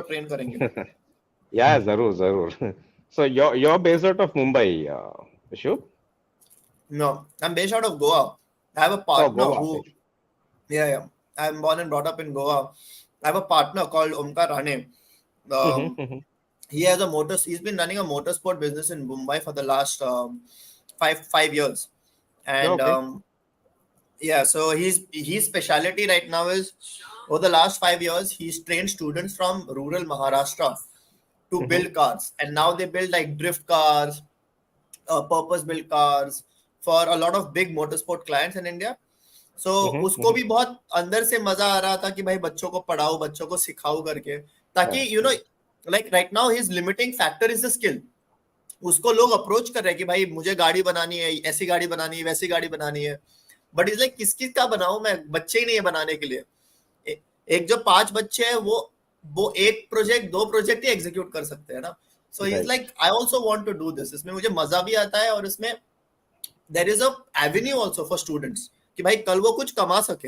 train karenge. Yeah, zarur. So you're based out of Mumbai, Shub? No, I'm based out of Goa. I have a partner who... Yeah. I'm born and brought up in Goa. I have a partner called Omkar Rane. He's been running a motorsport business in Mumbai for the last 5 years, and Okay. so his specialty right now is, over the last 5 years, he's trained students from rural Maharashtra to build cars, and now they build like drift cars, purpose built cars for a lot of big motorsport clients in India. So उसको भी बहुत अंदर से मजा आ रहा था कि भाई बच्चों को पढ़ाओ, बच्चों को सिखाओ करके, ताकि like right now his limiting factor is the skill. उसको लोग अप्रोच कर रहे हैं कि भाई मुझे गाड़ी बनानी है, ऐसी गाड़ी बनानी है, वैसी गाड़ी बनानी है, बट इज लाइक किस का बनाऊं मैं, बच्चे ही नहीं है बनाने के लिए। एक जो 5 बच्चे हैं वो एक प्रोजेक्ट 2 प्रोजेक्ट ही एग्जीक्यूट कर सकते हैं ना। So is like I also want to do this, इसमें मुझे मजा भी आता है और इसमें there is a avenue also for students कि भाई कल वो कुछ कमा सके।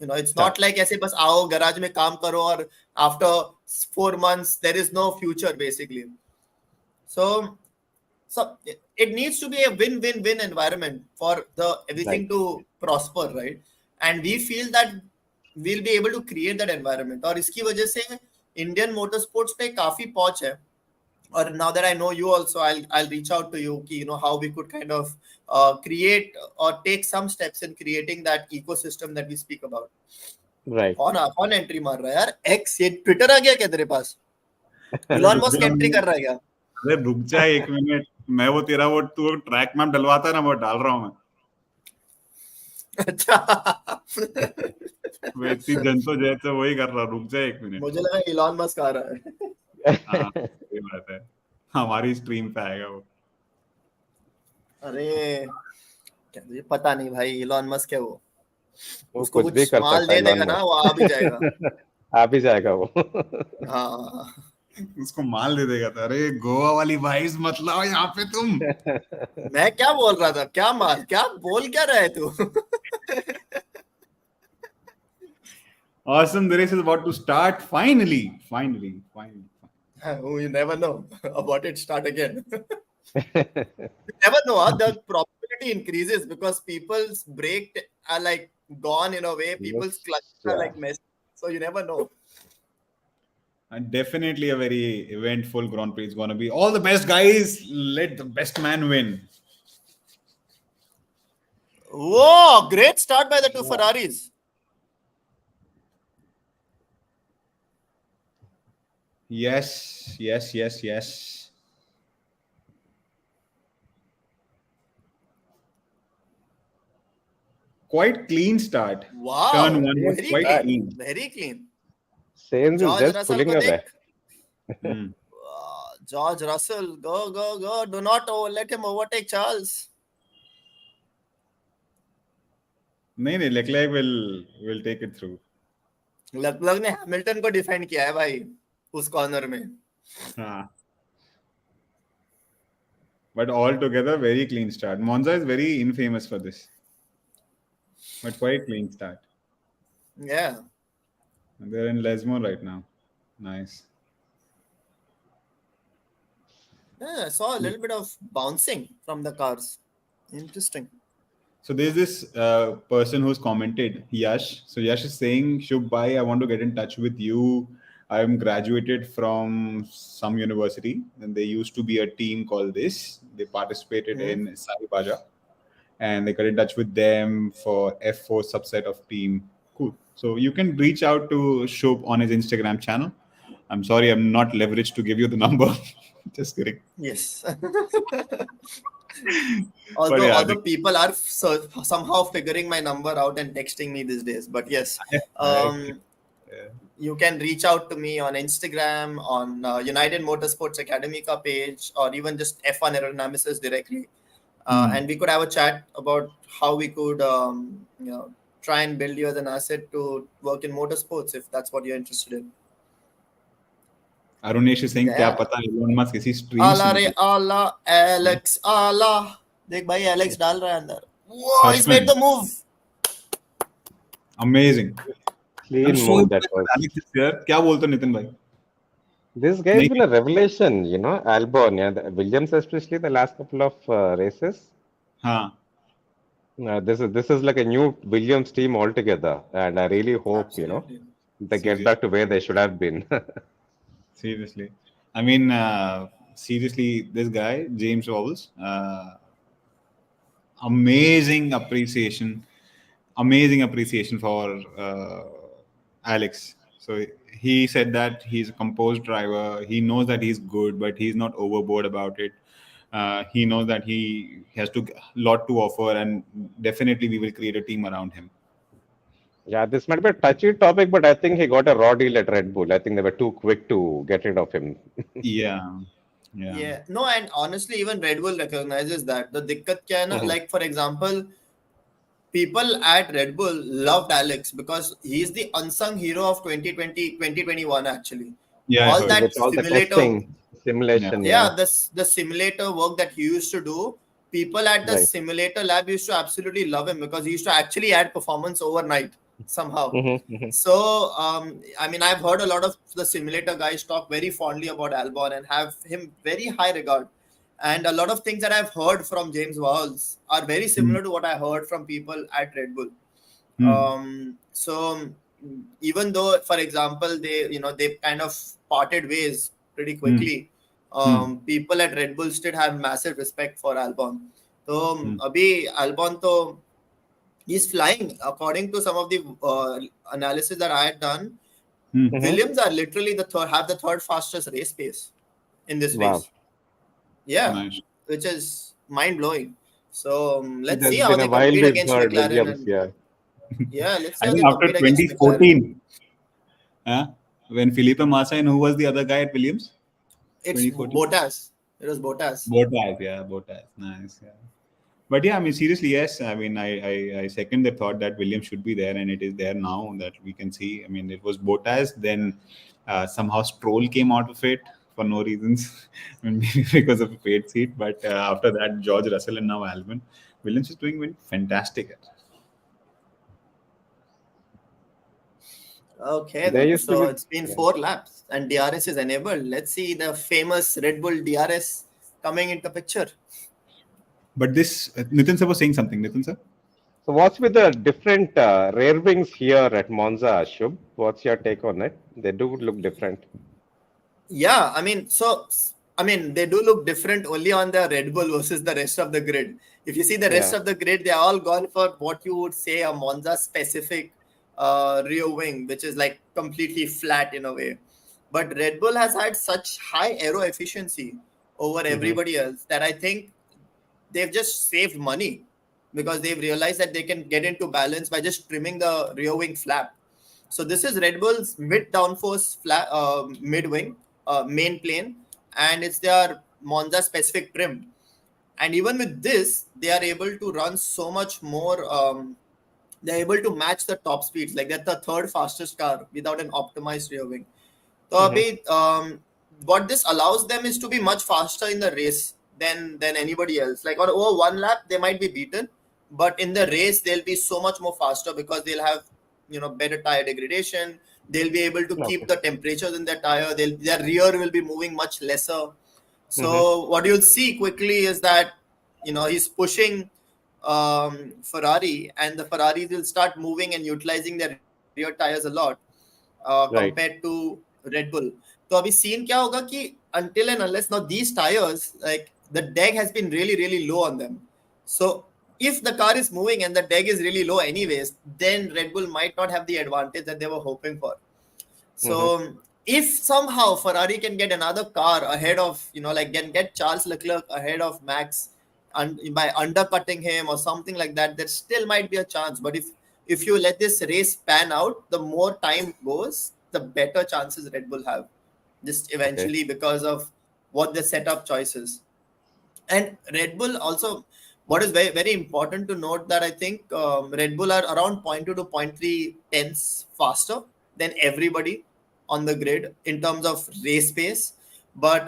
इट्स नॉट लाइक ऐसे बस आओ गैराज में काम करो और after 4 months there is no future basically. So it needs to be a win-win-win environment for everything to prosper, right? And we feel that we'll be able to create that environment. और इसकी वजह से Indian motorsports पे काफी पहुंच है। और now that I know you also, I'll reach out to you कि how we could kind of create or take some steps in creating that ecosystem that we speak about. Right. कौन entry मार रहा है यार? X ये Twitter आ गया क्या तेरे पास? Elon Musk एंट्री कर रहा है क्या? अरे रुक जा 1 मिनट, मैं वो तेरा वो तू ट्रैक मैप डलवाता है ना, वो डाल रहा हूँ मैं। अच्छा मैं इतनी जनतो जैसे वही कर रहा, रुक जा 1 मिनट। मुझे लगा इलॉन मस्क आ रहा है। हाँ ये बात है, हमारी स्ट्रीम पे आएगा वो। अरे क्या मुझे पता नहीं भाई, इलॉन मस्क है वो, वो उसको कुछ भी कुछ कर माल सकता है दे देगा Elon ना, वो आ भी जाएगा। आ भी जाएगा वो। हाँ उसको माल दे देगा था। अरे गोवा वाली वाइब्स मत लाओ यहाँ पे तुम। मैं क्या बोल रहा था, क्या माल, क्या बोल क्या रहा है तू? Awesome, the race is about to start. Finally. You never know about it start again. You never know, the probability increases because people's brake are like gone in a way, people's clutches are like messed, so you never know. And definitely a very eventful Grand Prix is going to be. All the best, guys. Let the best man win. Whoa, great start by the two Ferraris. Yes. Quite clean start. Wow, Turn 1 was quite clean. Very clean. Sainz is George just Russell pulling को away. देख। George Russell, go. Do not let him overtake Charles. नहीं, Leclerc will take it through. लगभग ने Hamilton को defend किया है भाई उस कॉर्नर में। हाँ. But altogether, very clean start. Monza is very infamous for this. But quite clean start. Yeah. They're in Lesmo right now. Nice. Yeah, I saw a little bit of bouncing from the cars. Interesting. So there's this person who's commented, Yash. So Yash is saying, Shub bhai, I want to get in touch with you. I'm graduated from some university, and there used to be a team called this. They participated in Sai Baja, and they got in touch with them for F4 subset of team. Cool. So you can reach out to Shub on his Instagram channel. I'm sorry, I'm not leveraged to give you the number. Just kidding. Yes. Although people are somehow figuring my number out and texting me these days, but yes, you can reach out to me on Instagram, on United Motorsports Academy ka page, or even just F1 Aerodynamics directly, and we could have a chat about how we could try and build you as an asset to work in motorsports if that's what you're interested in. Arunesh is saying, क्या पता Elon Musk किसी stream आला रे आला, Alex आला, देख भाई Alex डाल रहा है अंदर. Whoa, he's made the move. Amazing. Clean move that was. Alex is here. क्या बोलते हो नितिन भाई? This guy has been a revelation, Albon, Williams especially the last couple of races. हाँ. This is like a new Williams team altogether, and I really hope they get back to where they should have been. Seriously. I mean, seriously, this guy, James Vowles, amazing appreciation, for Alex. So he said that he's a composed driver. He knows that he's good, but he's not overboard about it. He knows that he has to lot to offer, and definitely we will create a team around him. Yeah, this might be a touchy topic, but I think he got a raw deal at Red Bull. I think they were too quick to get rid of him. Yeah, yeah. Yeah, no, and honestly, even Red Bull recognizes that. The dikkat kya hai na, Mhm. like for example, people at Red Bull loved Alex because he's the unsung hero of 2020, 2021 actually. Yeah, I All heard. that With all the simulator, testing, simulation, yeah. yeah, the simulator work that he used to do, people at the Right. simulator lab used to absolutely love him because he used to actually add performance overnight somehow. So, I mean, I've heard a lot of the simulator guys talk very fondly about Albon and have him very high regard. And a lot of things that I've heard from James Walls are very similar to what I heard from people at Red Bull. So even though, for example, they kind of parted ways pretty quickly, people at Red Bull still have massive respect for Albon. So, abhi Albon to he's flying. According to some of the analysis that I had done, Williams are literally have the third fastest race pace in this Wow. race. Yeah, Nice. which is mind blowing. So let's It has see how been they a while compete we've against heard McLaren. Williams, And yeah. yeah, let's see I how they think after compete against McLaren. 2014, when Felipe Massa, and who was the other guy at Williams? It's 2014. Bottas. It was Bottas. Bottas. Nice, yeah. But yeah, I mean, seriously, yes. I mean, I second the thought that Williams should be there, and it is there now that we can see. I mean, it was Bottas, then somehow Stroll came out of it for no reasons, I mean, maybe because of a paid seat. But after that, George Russell and now Albon. Williams is doing fantastic. Okay, There then. used to So be, it's been yeah. 4 laps and DRS is enabled. Let's see the famous Red Bull DRS coming into picture. But this, Nitin sir was saying something. Nitin sir? So what's with the different rear wings here at Monza, Shub? What's your take on it? They do look different. Yeah, I mean, they do look different only on the Red Bull versus the rest of the grid. If you see the rest Yeah. of the grid, they're all gone for what you would say a Monza specific rear wing, which is like completely flat in a way. But Red Bull has had such high aero efficiency over everybody else that I think they've just saved money because they've realized that they can get into balance by just trimming the rear wing flap. So this is Red Bull's mid downforce mid wing main plane, and it's their Monza specific trim. And even with this, they are able to run so much more. They're able to match the top speeds. Like they're the third fastest car without an optimized rear wing. So what this allows them is to be much faster in the race than anybody else. Like on over 1 lap, they might be beaten, but in the race they'll be so much more faster because they'll have better tire degradation. They'll be able to keep the temperatures in their tire. Their rear will be moving much lesser. So what you'll see quickly is that he's pushing Ferrari, and the Ferraris will start moving and utilizing their rear tires a lot compared to Red Bull. तो अभी scene क्या होगा कि until and unless now these tires, like the drag has been really really low on them. So if the car is moving and the drag is really low anyways, then Red Bull might not have the advantage that they were hoping for. So if somehow Ferrari can get another car ahead of, like can get Charles Leclerc ahead of Max by undercutting him or something like that, there still might be a chance. But if you let this race pan out, the more time goes, the better chances Red Bull have. Just eventually because of what the setup choices. And Red Bull also, what is very, very important to note that I think Red Bull are around 0.2 to 0.3 tenths faster than everybody on the grid in terms of race pace. But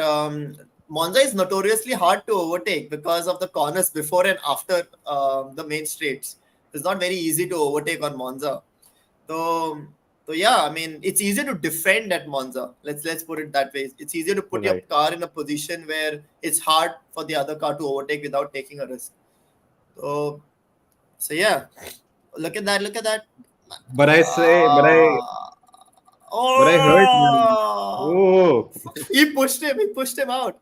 Monza is notoriously hard to overtake because of the corners before and after the main straights. It's not very easy to overtake on Monza. So yeah, I mean, it's easier to defend at Monza. Let's put it that way. It's easier to put your car in a position where it's hard for the other car to overtake without taking a risk. So yeah, look at that. But I heard. Oh, He pushed him out.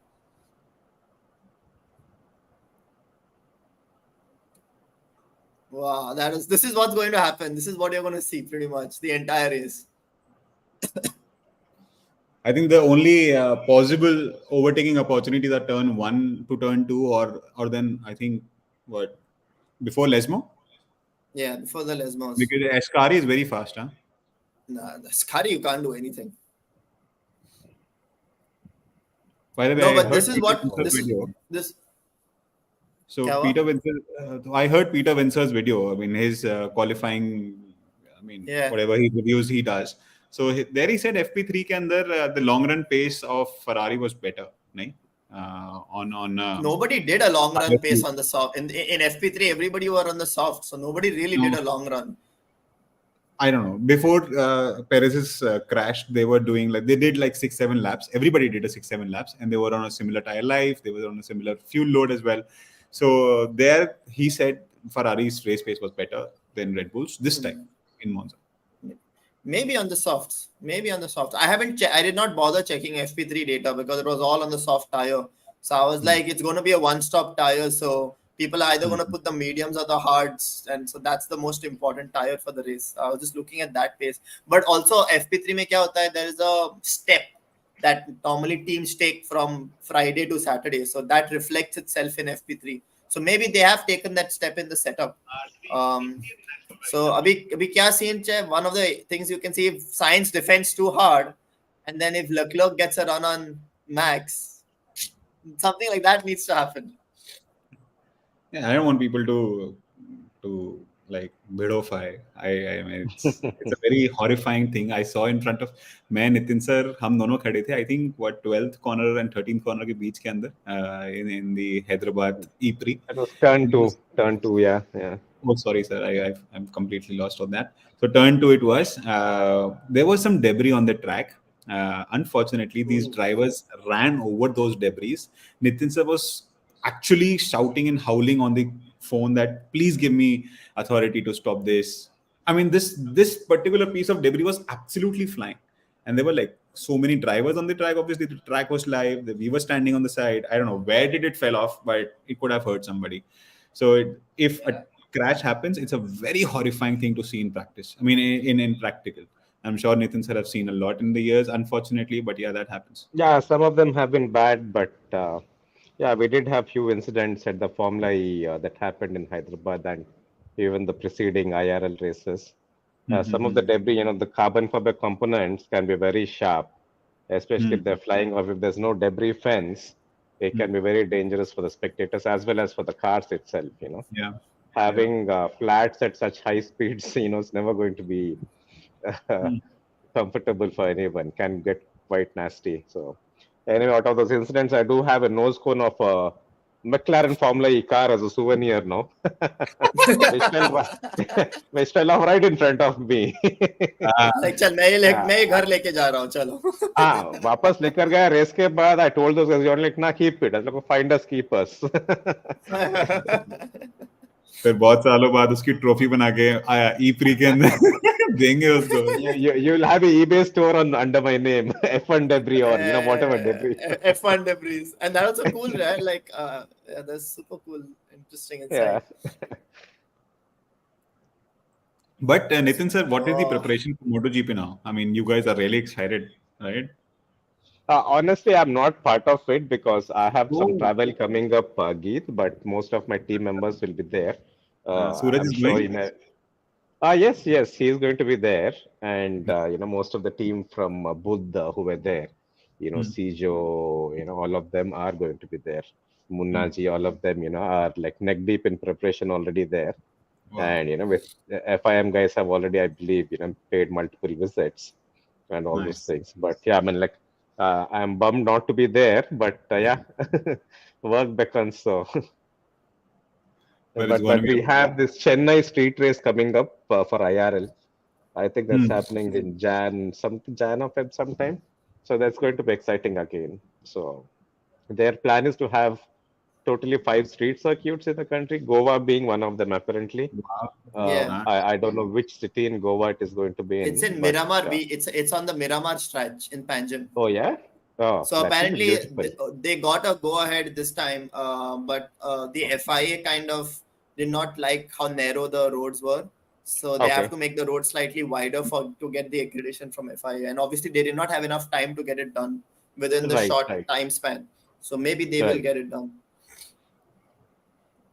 Wow, this is what's going to happen. This is what you're going to see pretty much the entire race. I think the only possible overtaking opportunities are turn 1 to turn 2, or then I think what before Lesmo, Yeah, before the Lesmos. because Ascari is very fast, huh? Nah, the Scary, you can't do anything. By the way, No, I but heard this is Peter what Wincer's video. this. So Kya hua? Peter Wincer, I heard Peter Wincer's video. I mean, his qualifying, I mean, Yeah. whatever he reviews he does. So there he said FP3 ke andar the long run pace of Ferrari was better, nahi? On Nobody did a long run pace on the soft. In FP3, everybody were on the soft, so nobody really did a long run. I don't know. Before Perez's crash, they were doing they did 6-7 laps. Everybody did a 6-7 laps, and they were on a similar tire life. They were on a similar fuel load as well. So there, he said Ferrari's race pace was better than Red Bull's this time in Monza. Maybe on the softs. I did not bother checking FP3 data because it was all on the soft tire. So I was like, it's going to be a one-stop tire. So people are either going to put the mediums or the hards, and so that's the most important tire for the race. I was just looking at that pace. But also FP3 mein kya hota hai? There is a step that normally teams take from Friday to Saturday. So that reflects itself in FP3. So maybe they have taken that step in the setup. So abhi kya scene hai? One of the things you can see, if Sainz defends too hard, and then if Leclerc gets a run on Max, something like that needs to happen. Yeah, I don't want people to bidofy. I mean, it's a very horrifying thing. I saw in front of मैं Nitin sir हम दोनों खड़े थे. I think 12th corner and 13th corner के बीच के अंदर in the Hyderabad E3. that was turn two, yeah. Oh, sorry, sir. I'm completely lost on that. So turn 2 it was. There was some debris on the track. Unfortunately, these drivers ran over those debris. Nitin sir was actually shouting and howling on the phone that please give me authority to stop this. I mean, this particular piece of debris was absolutely flying, and there were so many drivers on the track. Obviously, the track was live. We were standing on the side. I don't know where did it fell off, but it could have hurt somebody. So if a crash happens, it's a very horrifying thing to see in practice. I mean, in practical. I'm sure Nitin sir have seen a lot in the years, unfortunately, but yeah, that happens. Yeah, some of them have been bad, but yeah, we did have few incidents at the Formula E that happened in Hyderabad and even the preceding IRL races. Some of the debris, the carbon fiber components can be very sharp, especially if they're flying or if there's no debris fence. It can be very dangerous for the spectators as well as for the cars itself. Yeah. Having flats at such high speeds, is never going to be comfortable for anyone. Can get quite nasty. So anyway, out of those incidents, I do have a nose cone of a McLaren Formula E car as a souvenir now. which fell off right in front of me. चल मैं ही घर लेके जा रहा हूँ चलो. हाँ, वापस लेकर गया रेस के बाद. I told those guys, you're like, nah, keep it. I was like, find us, keep us. फिर बहुत सालों बाद उसकी ट्रॉफी बना के आया E3 के अंदर देंगे उसको. You'll have an eBay store under my name, F1 debris or whatever debris. F1 debris, and that was so cool, right? Yeah, that's super cool, interesting insight. Yeah. But Nitin sir, what is the preparation for MotoGP now? I mean, you guys are really excited, right? Honestly, I'm not part of it because I have some travel coming up, Geet, but most of my team members will be there. Suraj is going? Yes, he is going to be there. And, most of the team from Buddha who were there, Sijo, all of them are going to be there. Munnaji, all of them, are neck deep in preparation already there. Wow. And, with FIM guys have already, I believe, paid multiple visits and all those things. But yeah, I mean, I'm bummed not to be there, but yeah, work beckons. So, but we have this Chennai street race coming up for IRL. I think that's happening in Jan or Feb sometime. So that's going to be exciting again. So their plan is to have totally 5 street circuits in the country, Goa being one of them apparently. Wow. Yeah. I don't know which city in Goa it is going to be It's in but Miramar. It's on the Miramar stretch in Panjim. oh yeah, oh So that will be apparently beautiful. they got a go ahead this time, but the FIA kind of did not like how narrow the roads were. So they have Okay, to make the road slightly wider to get the accreditation from FIA. And obviously they did not have enough time to get it done within the right, short right, time span. So maybe they will right. get it done.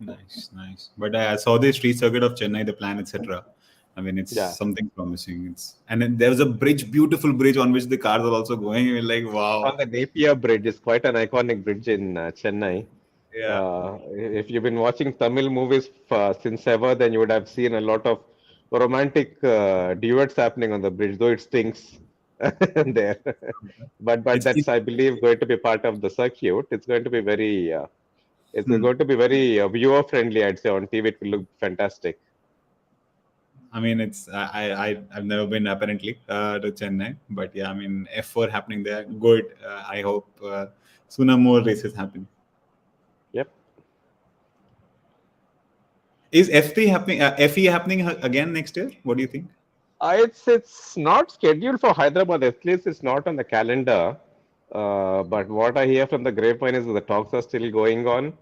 Nice, nice. But I saw the street circuit of Chennai, the plan, etc. I mean, it's Yeah. something promising. And then there was a bridge, beautiful bridge on which the cars are also going. You're like, On wow. the Napier Bridge is quite an iconic bridge in Chennai. Yeah. If you've been watching Tamil movies since ever, then you would have seen a lot of romantic duets happening on the bridge, though it stinks there. But It's that's, I believe, going to be part of the circuit. It's going to be hmm. going to be very viewer friendly. I'd say on TV it will look fantastic. I mean, I've never been apparently to Chennai, but yeah, I mean, F4 happening there, good. I hope sooner more races happen. Yep. Is FP happening? FE happening again next year? What do you think? It's not scheduled for Hyderabad. At least it's not on the calendar. But what I hear from the grapevine is that the talks are still going on.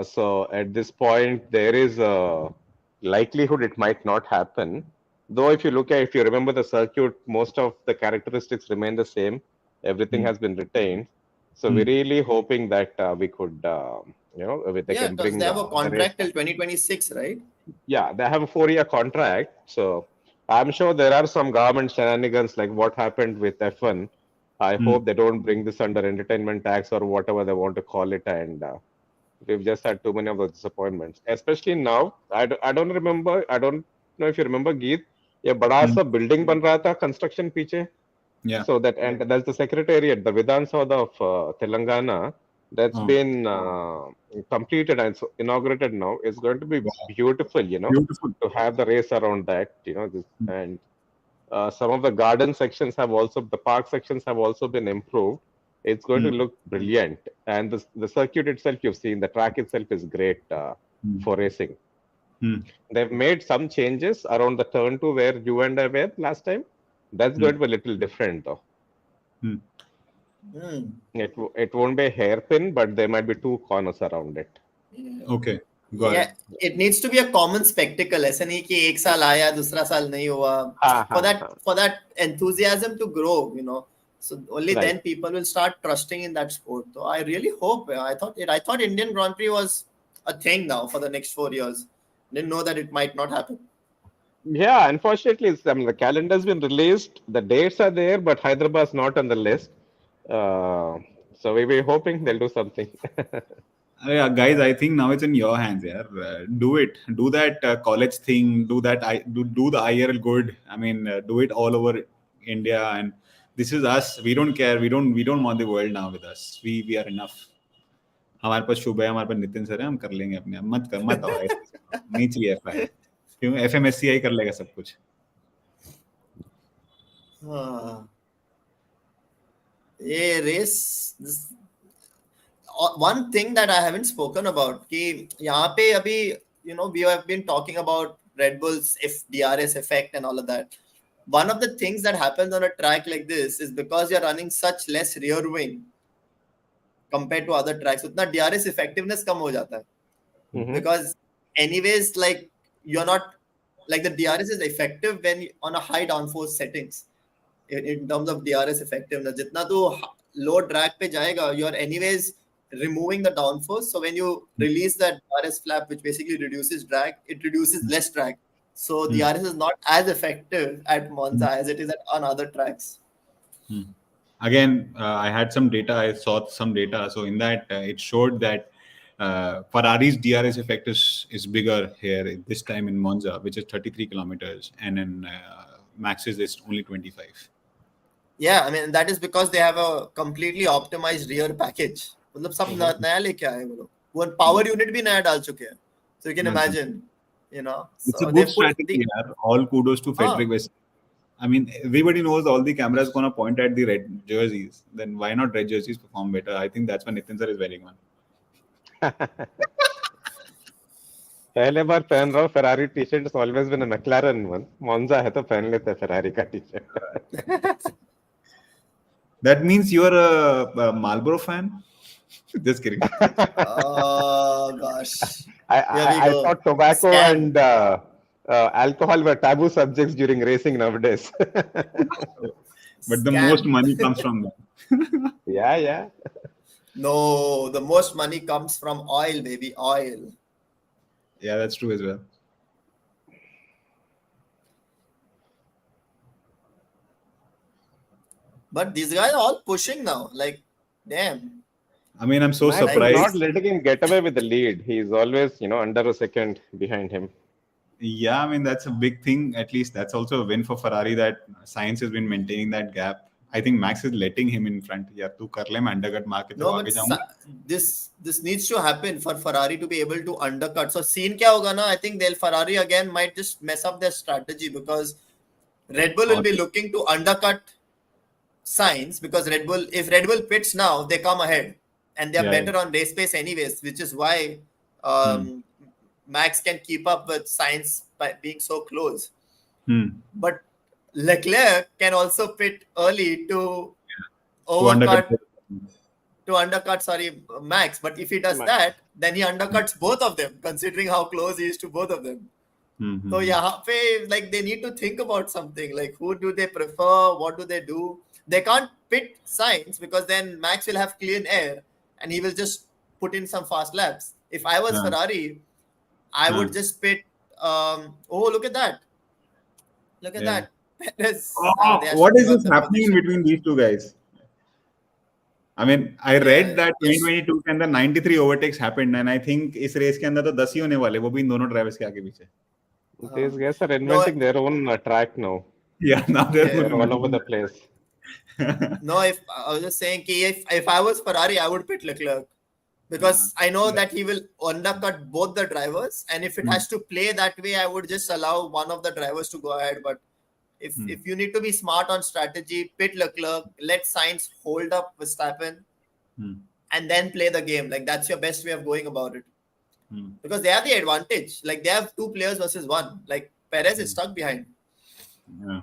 So at this point, there is a likelihood it might not happen. Though if you remember the circuit, most of the characteristics remain the same. Everything Hmm. has been retained. So Hmm. we're really hoping that we could, they Yeah, can because bring they have a the race. contract till 2026, right? Yeah, they have a 4-year contract. So I'm sure there are some government shenanigans like what happened with F1. I Hmm. hope they don't bring this under entertainment tax or whatever they want to call it. And we've just had too many of those disappointments, especially now. I don't remember. I don't know if you remember, Geet. ये बड़ा Hmm. सा building बन रहा था construction पीछे. Yeah. So that's the secretariat, the Vidhan Sabha of Telangana. That's Oh, been completed and inaugurated now. It's going to be wow. beautiful, Beautiful. to have the race around that, Hmm. and some of the garden sections the park sections have also been improved. It's going to Hmm. look brilliant, and the circuit itself you've seen, the track itself is great Hmm. for racing. Hmm. They've made some changes around the turn to where you and I were last time. That's Hmm. going to be a little different though. Hmm. Hmm. It won't be a hairpin, but there might be 2 corners around it. Okay, got it. Yeah, it needs to be a common spectacle. ऐसा नहीं कि एक साल आया दूसरा साल नहीं हुआ. Ha For ha that ha. for that enthusiasm to grow. So only Right. then people will start trusting in that sport. So I really hope. I thought Indian Grand Prix was a thing now for the next 4 years. Didn't know that it might not happen. Yeah, unfortunately, the calendar's been released. The dates are there, but Hyderabad's not on the list. So we're hoping they'll do something. Yeah, guys, I think now it's in your hands. Yeah, do it. Do that college thing. Do that. Do the IRL good. I mean, do it all over India. And this is us. We don't care. We don't want the world now with us. We are enough. हमारे पास शुभ है, हमारे पास Nitin sir है, हम कर लेंगे अपने आप. मत आओ ऐसे. नहीं चाहिए FI. क्यों FMSCI कर लेगा सब कुछ. ये race. One thing that I haven't spoken about कि यहाँ पे अभी we have been talking about Red Bull's DRS effect and all of that. One of the things that happens on a track like this is because you're running such less rear wing compared to other tracks, उतना DRS effectiveness कम हो जाता है. Because anyways, like you're not like the DRS is effective when on a high downforce settings in terms of DRS effectiveness. जितना तो low drag पे जाएगा, you're anyways removing the downforce. So when you release that DRS flap, which basically reduces drag, it reduces less drag. So DRS is not as effective at Monza as it is on other tracks. Again, I had some data. I saw some data. So in that, it showed that Ferrari's DRS effect is bigger here this time in Monza, which is 33 kilometers, and in Max's is only 25. Yeah, I mean that is because they have a completely optimized rear package. मतलब सब नया लेके आए वो लोग. वो power unit भी नया डाल चुके हैं. So you can imagine, It's a So good they put strategy. Yeah. All kudos to Frederick West. I mean, everybody knows all the cameras gonna point at the red jerseys. Then why not red jerseys perform better? I think that's what Nitin sir is wearing on. पहले बार पहन रहा हूँ Ferrari T shirt. It's always been a McLaren one. Monza है तो पहन लेते हैं Ferrari का T shirt. That means you're a Marlboro fan? Just kidding. Oh gosh. I thought tobacco and alcohol were taboo subjects during racing nowadays. But the most money comes from that. Yeah. No, the most money comes from oil, baby, oil. Yeah, that's true as well. But these guys are all pushing now. Like, damn. I mean, I'm so Man, surprised. I'm not letting him get away with the lead. He's always, under a second behind him. Yeah, I mean, that's a big thing. At least that's also a win for Ferrari that Sainz has been maintaining that gap. I think Max is letting him in front. Yeah, tu kar le, main undercut maar ke to No, aage but jaunga. this needs to happen for Ferrari to be able to undercut. So scene kya hoga na? I think Ferrari again might just mess up their strategy because Red Bull will be looking to undercut Sainz because if Red Bull pits now, they come ahead and they're better on race pace anyways, which is why Max can keep up with Sainz by being so close. But Leclerc can also pit early to undercut Max. But if he does that, then he undercuts both of them, considering how close he is to both of them. So like they need to think about something like who do they prefer, what do they do. They can't pit Sainz because then Max will have clean air and he will just put in some fast laps. If I was Ferrari, I would just pit. Look at that! Look at that! What is this happening in between these two guys? I mean, I read that 2022 के अंदर 93 overtakes happened, and I think इस race के अंदर तो 10 ही होने वाले, वो भी इन दोनों drivers के आगे पीछे. These guys are inventing their own track now. Yeah, now they're all over the place. No, if I was just saying, if I was Ferrari, I would pit Leclerc because I know that he will undercut both the drivers, and if it has to play that way, I would just allow one of the drivers to go ahead. But if you need to be smart on strategy, pit Leclerc, let Sainz hold up Verstappen, and then play the game. Like that's your best way of going about it. Because they have the advantage. Like they have two players versus one. Like Perez is stuck behind. Yeah.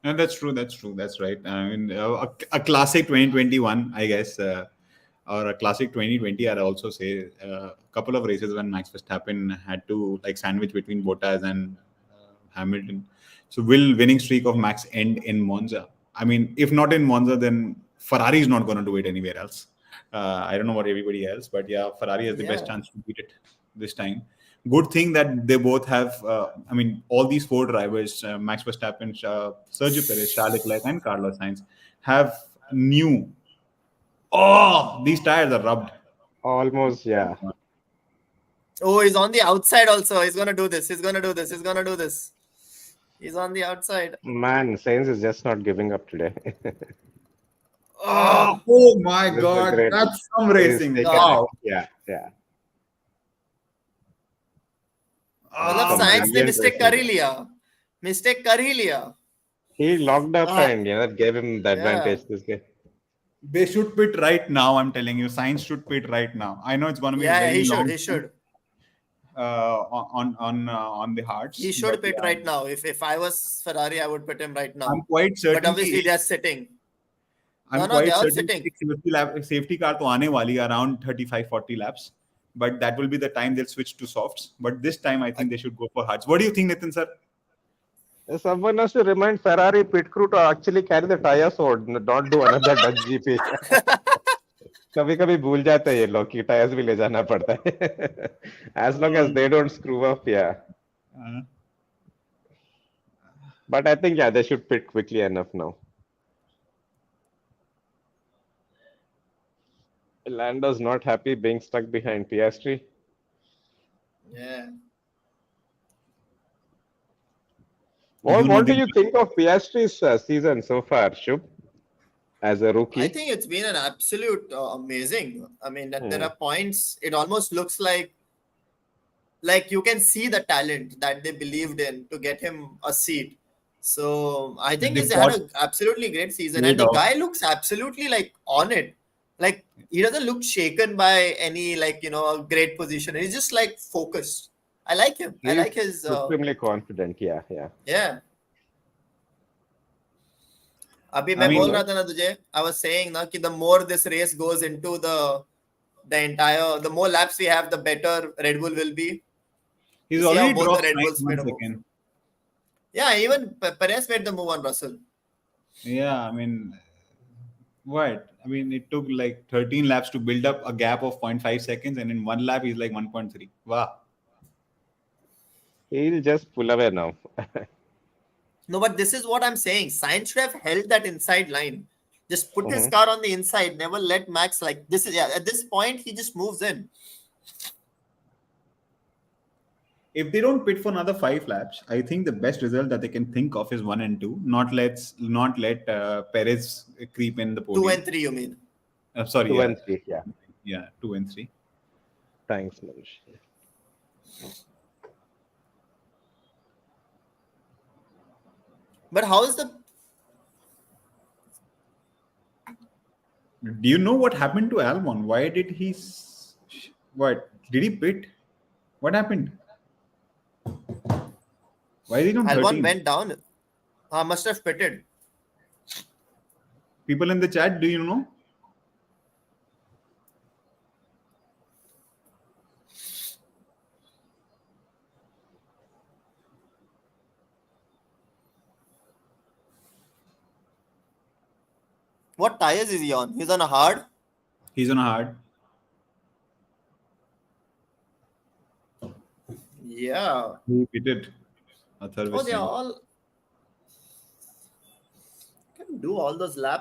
And that's true. That's right. I mean, a classic 2021, I guess, or a classic 2020. I'd also say a couple of races when Max Verstappen had to like sandwich between Bottas and Hamilton. So will winning streak of Max end in Monza? I mean, if not in Monza, then Ferrari is not going to do it anywhere else. I don't know what everybody else, but yeah, Ferrari has the best chance to beat it this time. Good thing that they both have, I mean, all these four drivers, Max Verstappen, Sergio Perez, Charles Leclerc, and Carlos Sainz, have new. Oh, these tires are rubbed. Almost, yeah. Oh, he's on the outside also. He's going to do this. He's on the outside. Man, Sainz is just not giving up today. Oh my God. That's some racing. Wow. Yeah. मतलब Sainz ने mistake कर ही लिया. He locked up and that gave him the advantage this game. They should pit right now. I'm telling you, Sainz should pit right now. I know it's going to be he should. On the hearts. He should pit right now. If I was Ferrari, I would pit him right now. I'm quite certain. But obviously they're sitting. I'm quite certain safety car to aane wali around 35-40 laps. But that will be the time they'll switch to softs. But this time, I think they should go for hards. What do you think, Nitin, sir? Someone has to remind Ferrari pit crew to actually carry the tire sword, not do another Dutch GP. कभी-कभी भूल जाते हैं ये लोग कि tyres भी ले जाना पड़ता है. As long as they don't screw up, yeah. But I think they should pit quickly enough now. Lando's not happy being stuck behind Piastri. Yeah. What do you think of Piastri's season so far, Shub? As a rookie? I think it's been an absolute amazing. I mean, there are points, it almost looks like you can see the talent that they believed in to get him a seat. So I think he's had an absolutely great season. And the guy looks absolutely like on it. Like he doesn't look shaken by any like a great position. He's just like focused. I like him. I like his Supremely confident. Yeah. yeah. अभी I मैं mean, बोल रहा था ना तुझे, I was saying ना कि the more this race goes into the more laps we have, the better Red Bull will be. he's You see how already both the dropped Red like Bulls made 1 a move. second. Yeah, even Perez made the move on Russell. Yeah, I mean, what? I mean, it took like 13 laps to build up a gap of 0.5 seconds, and in 1 lap, he's like 1.3. Wow. He'll just pull away now. No, but this is what I'm saying. Sainz should have held that inside line. Just put his Mhm. car on the inside. Never let Max like this. At this point, he just moves in. If they don't pit for another 5 laps, I think the best result that they can think of is 1 and 2. Not let Perez creep in the 2 podium. and 3, you mean? Sorry, 2 yeah, and 3. Yeah. yeah, 2 and 3. Thanks, Manish. But how is the Do you know what happened to Albon? Why did he? What did he pit? What happened? Why is he on Albon 13? went down? Must have pitted. People in the chat, do you know? What tires is he on? He's on a hard. He's on a hard. Yeah. He pitted a third Oh, they time. all can do all those laps.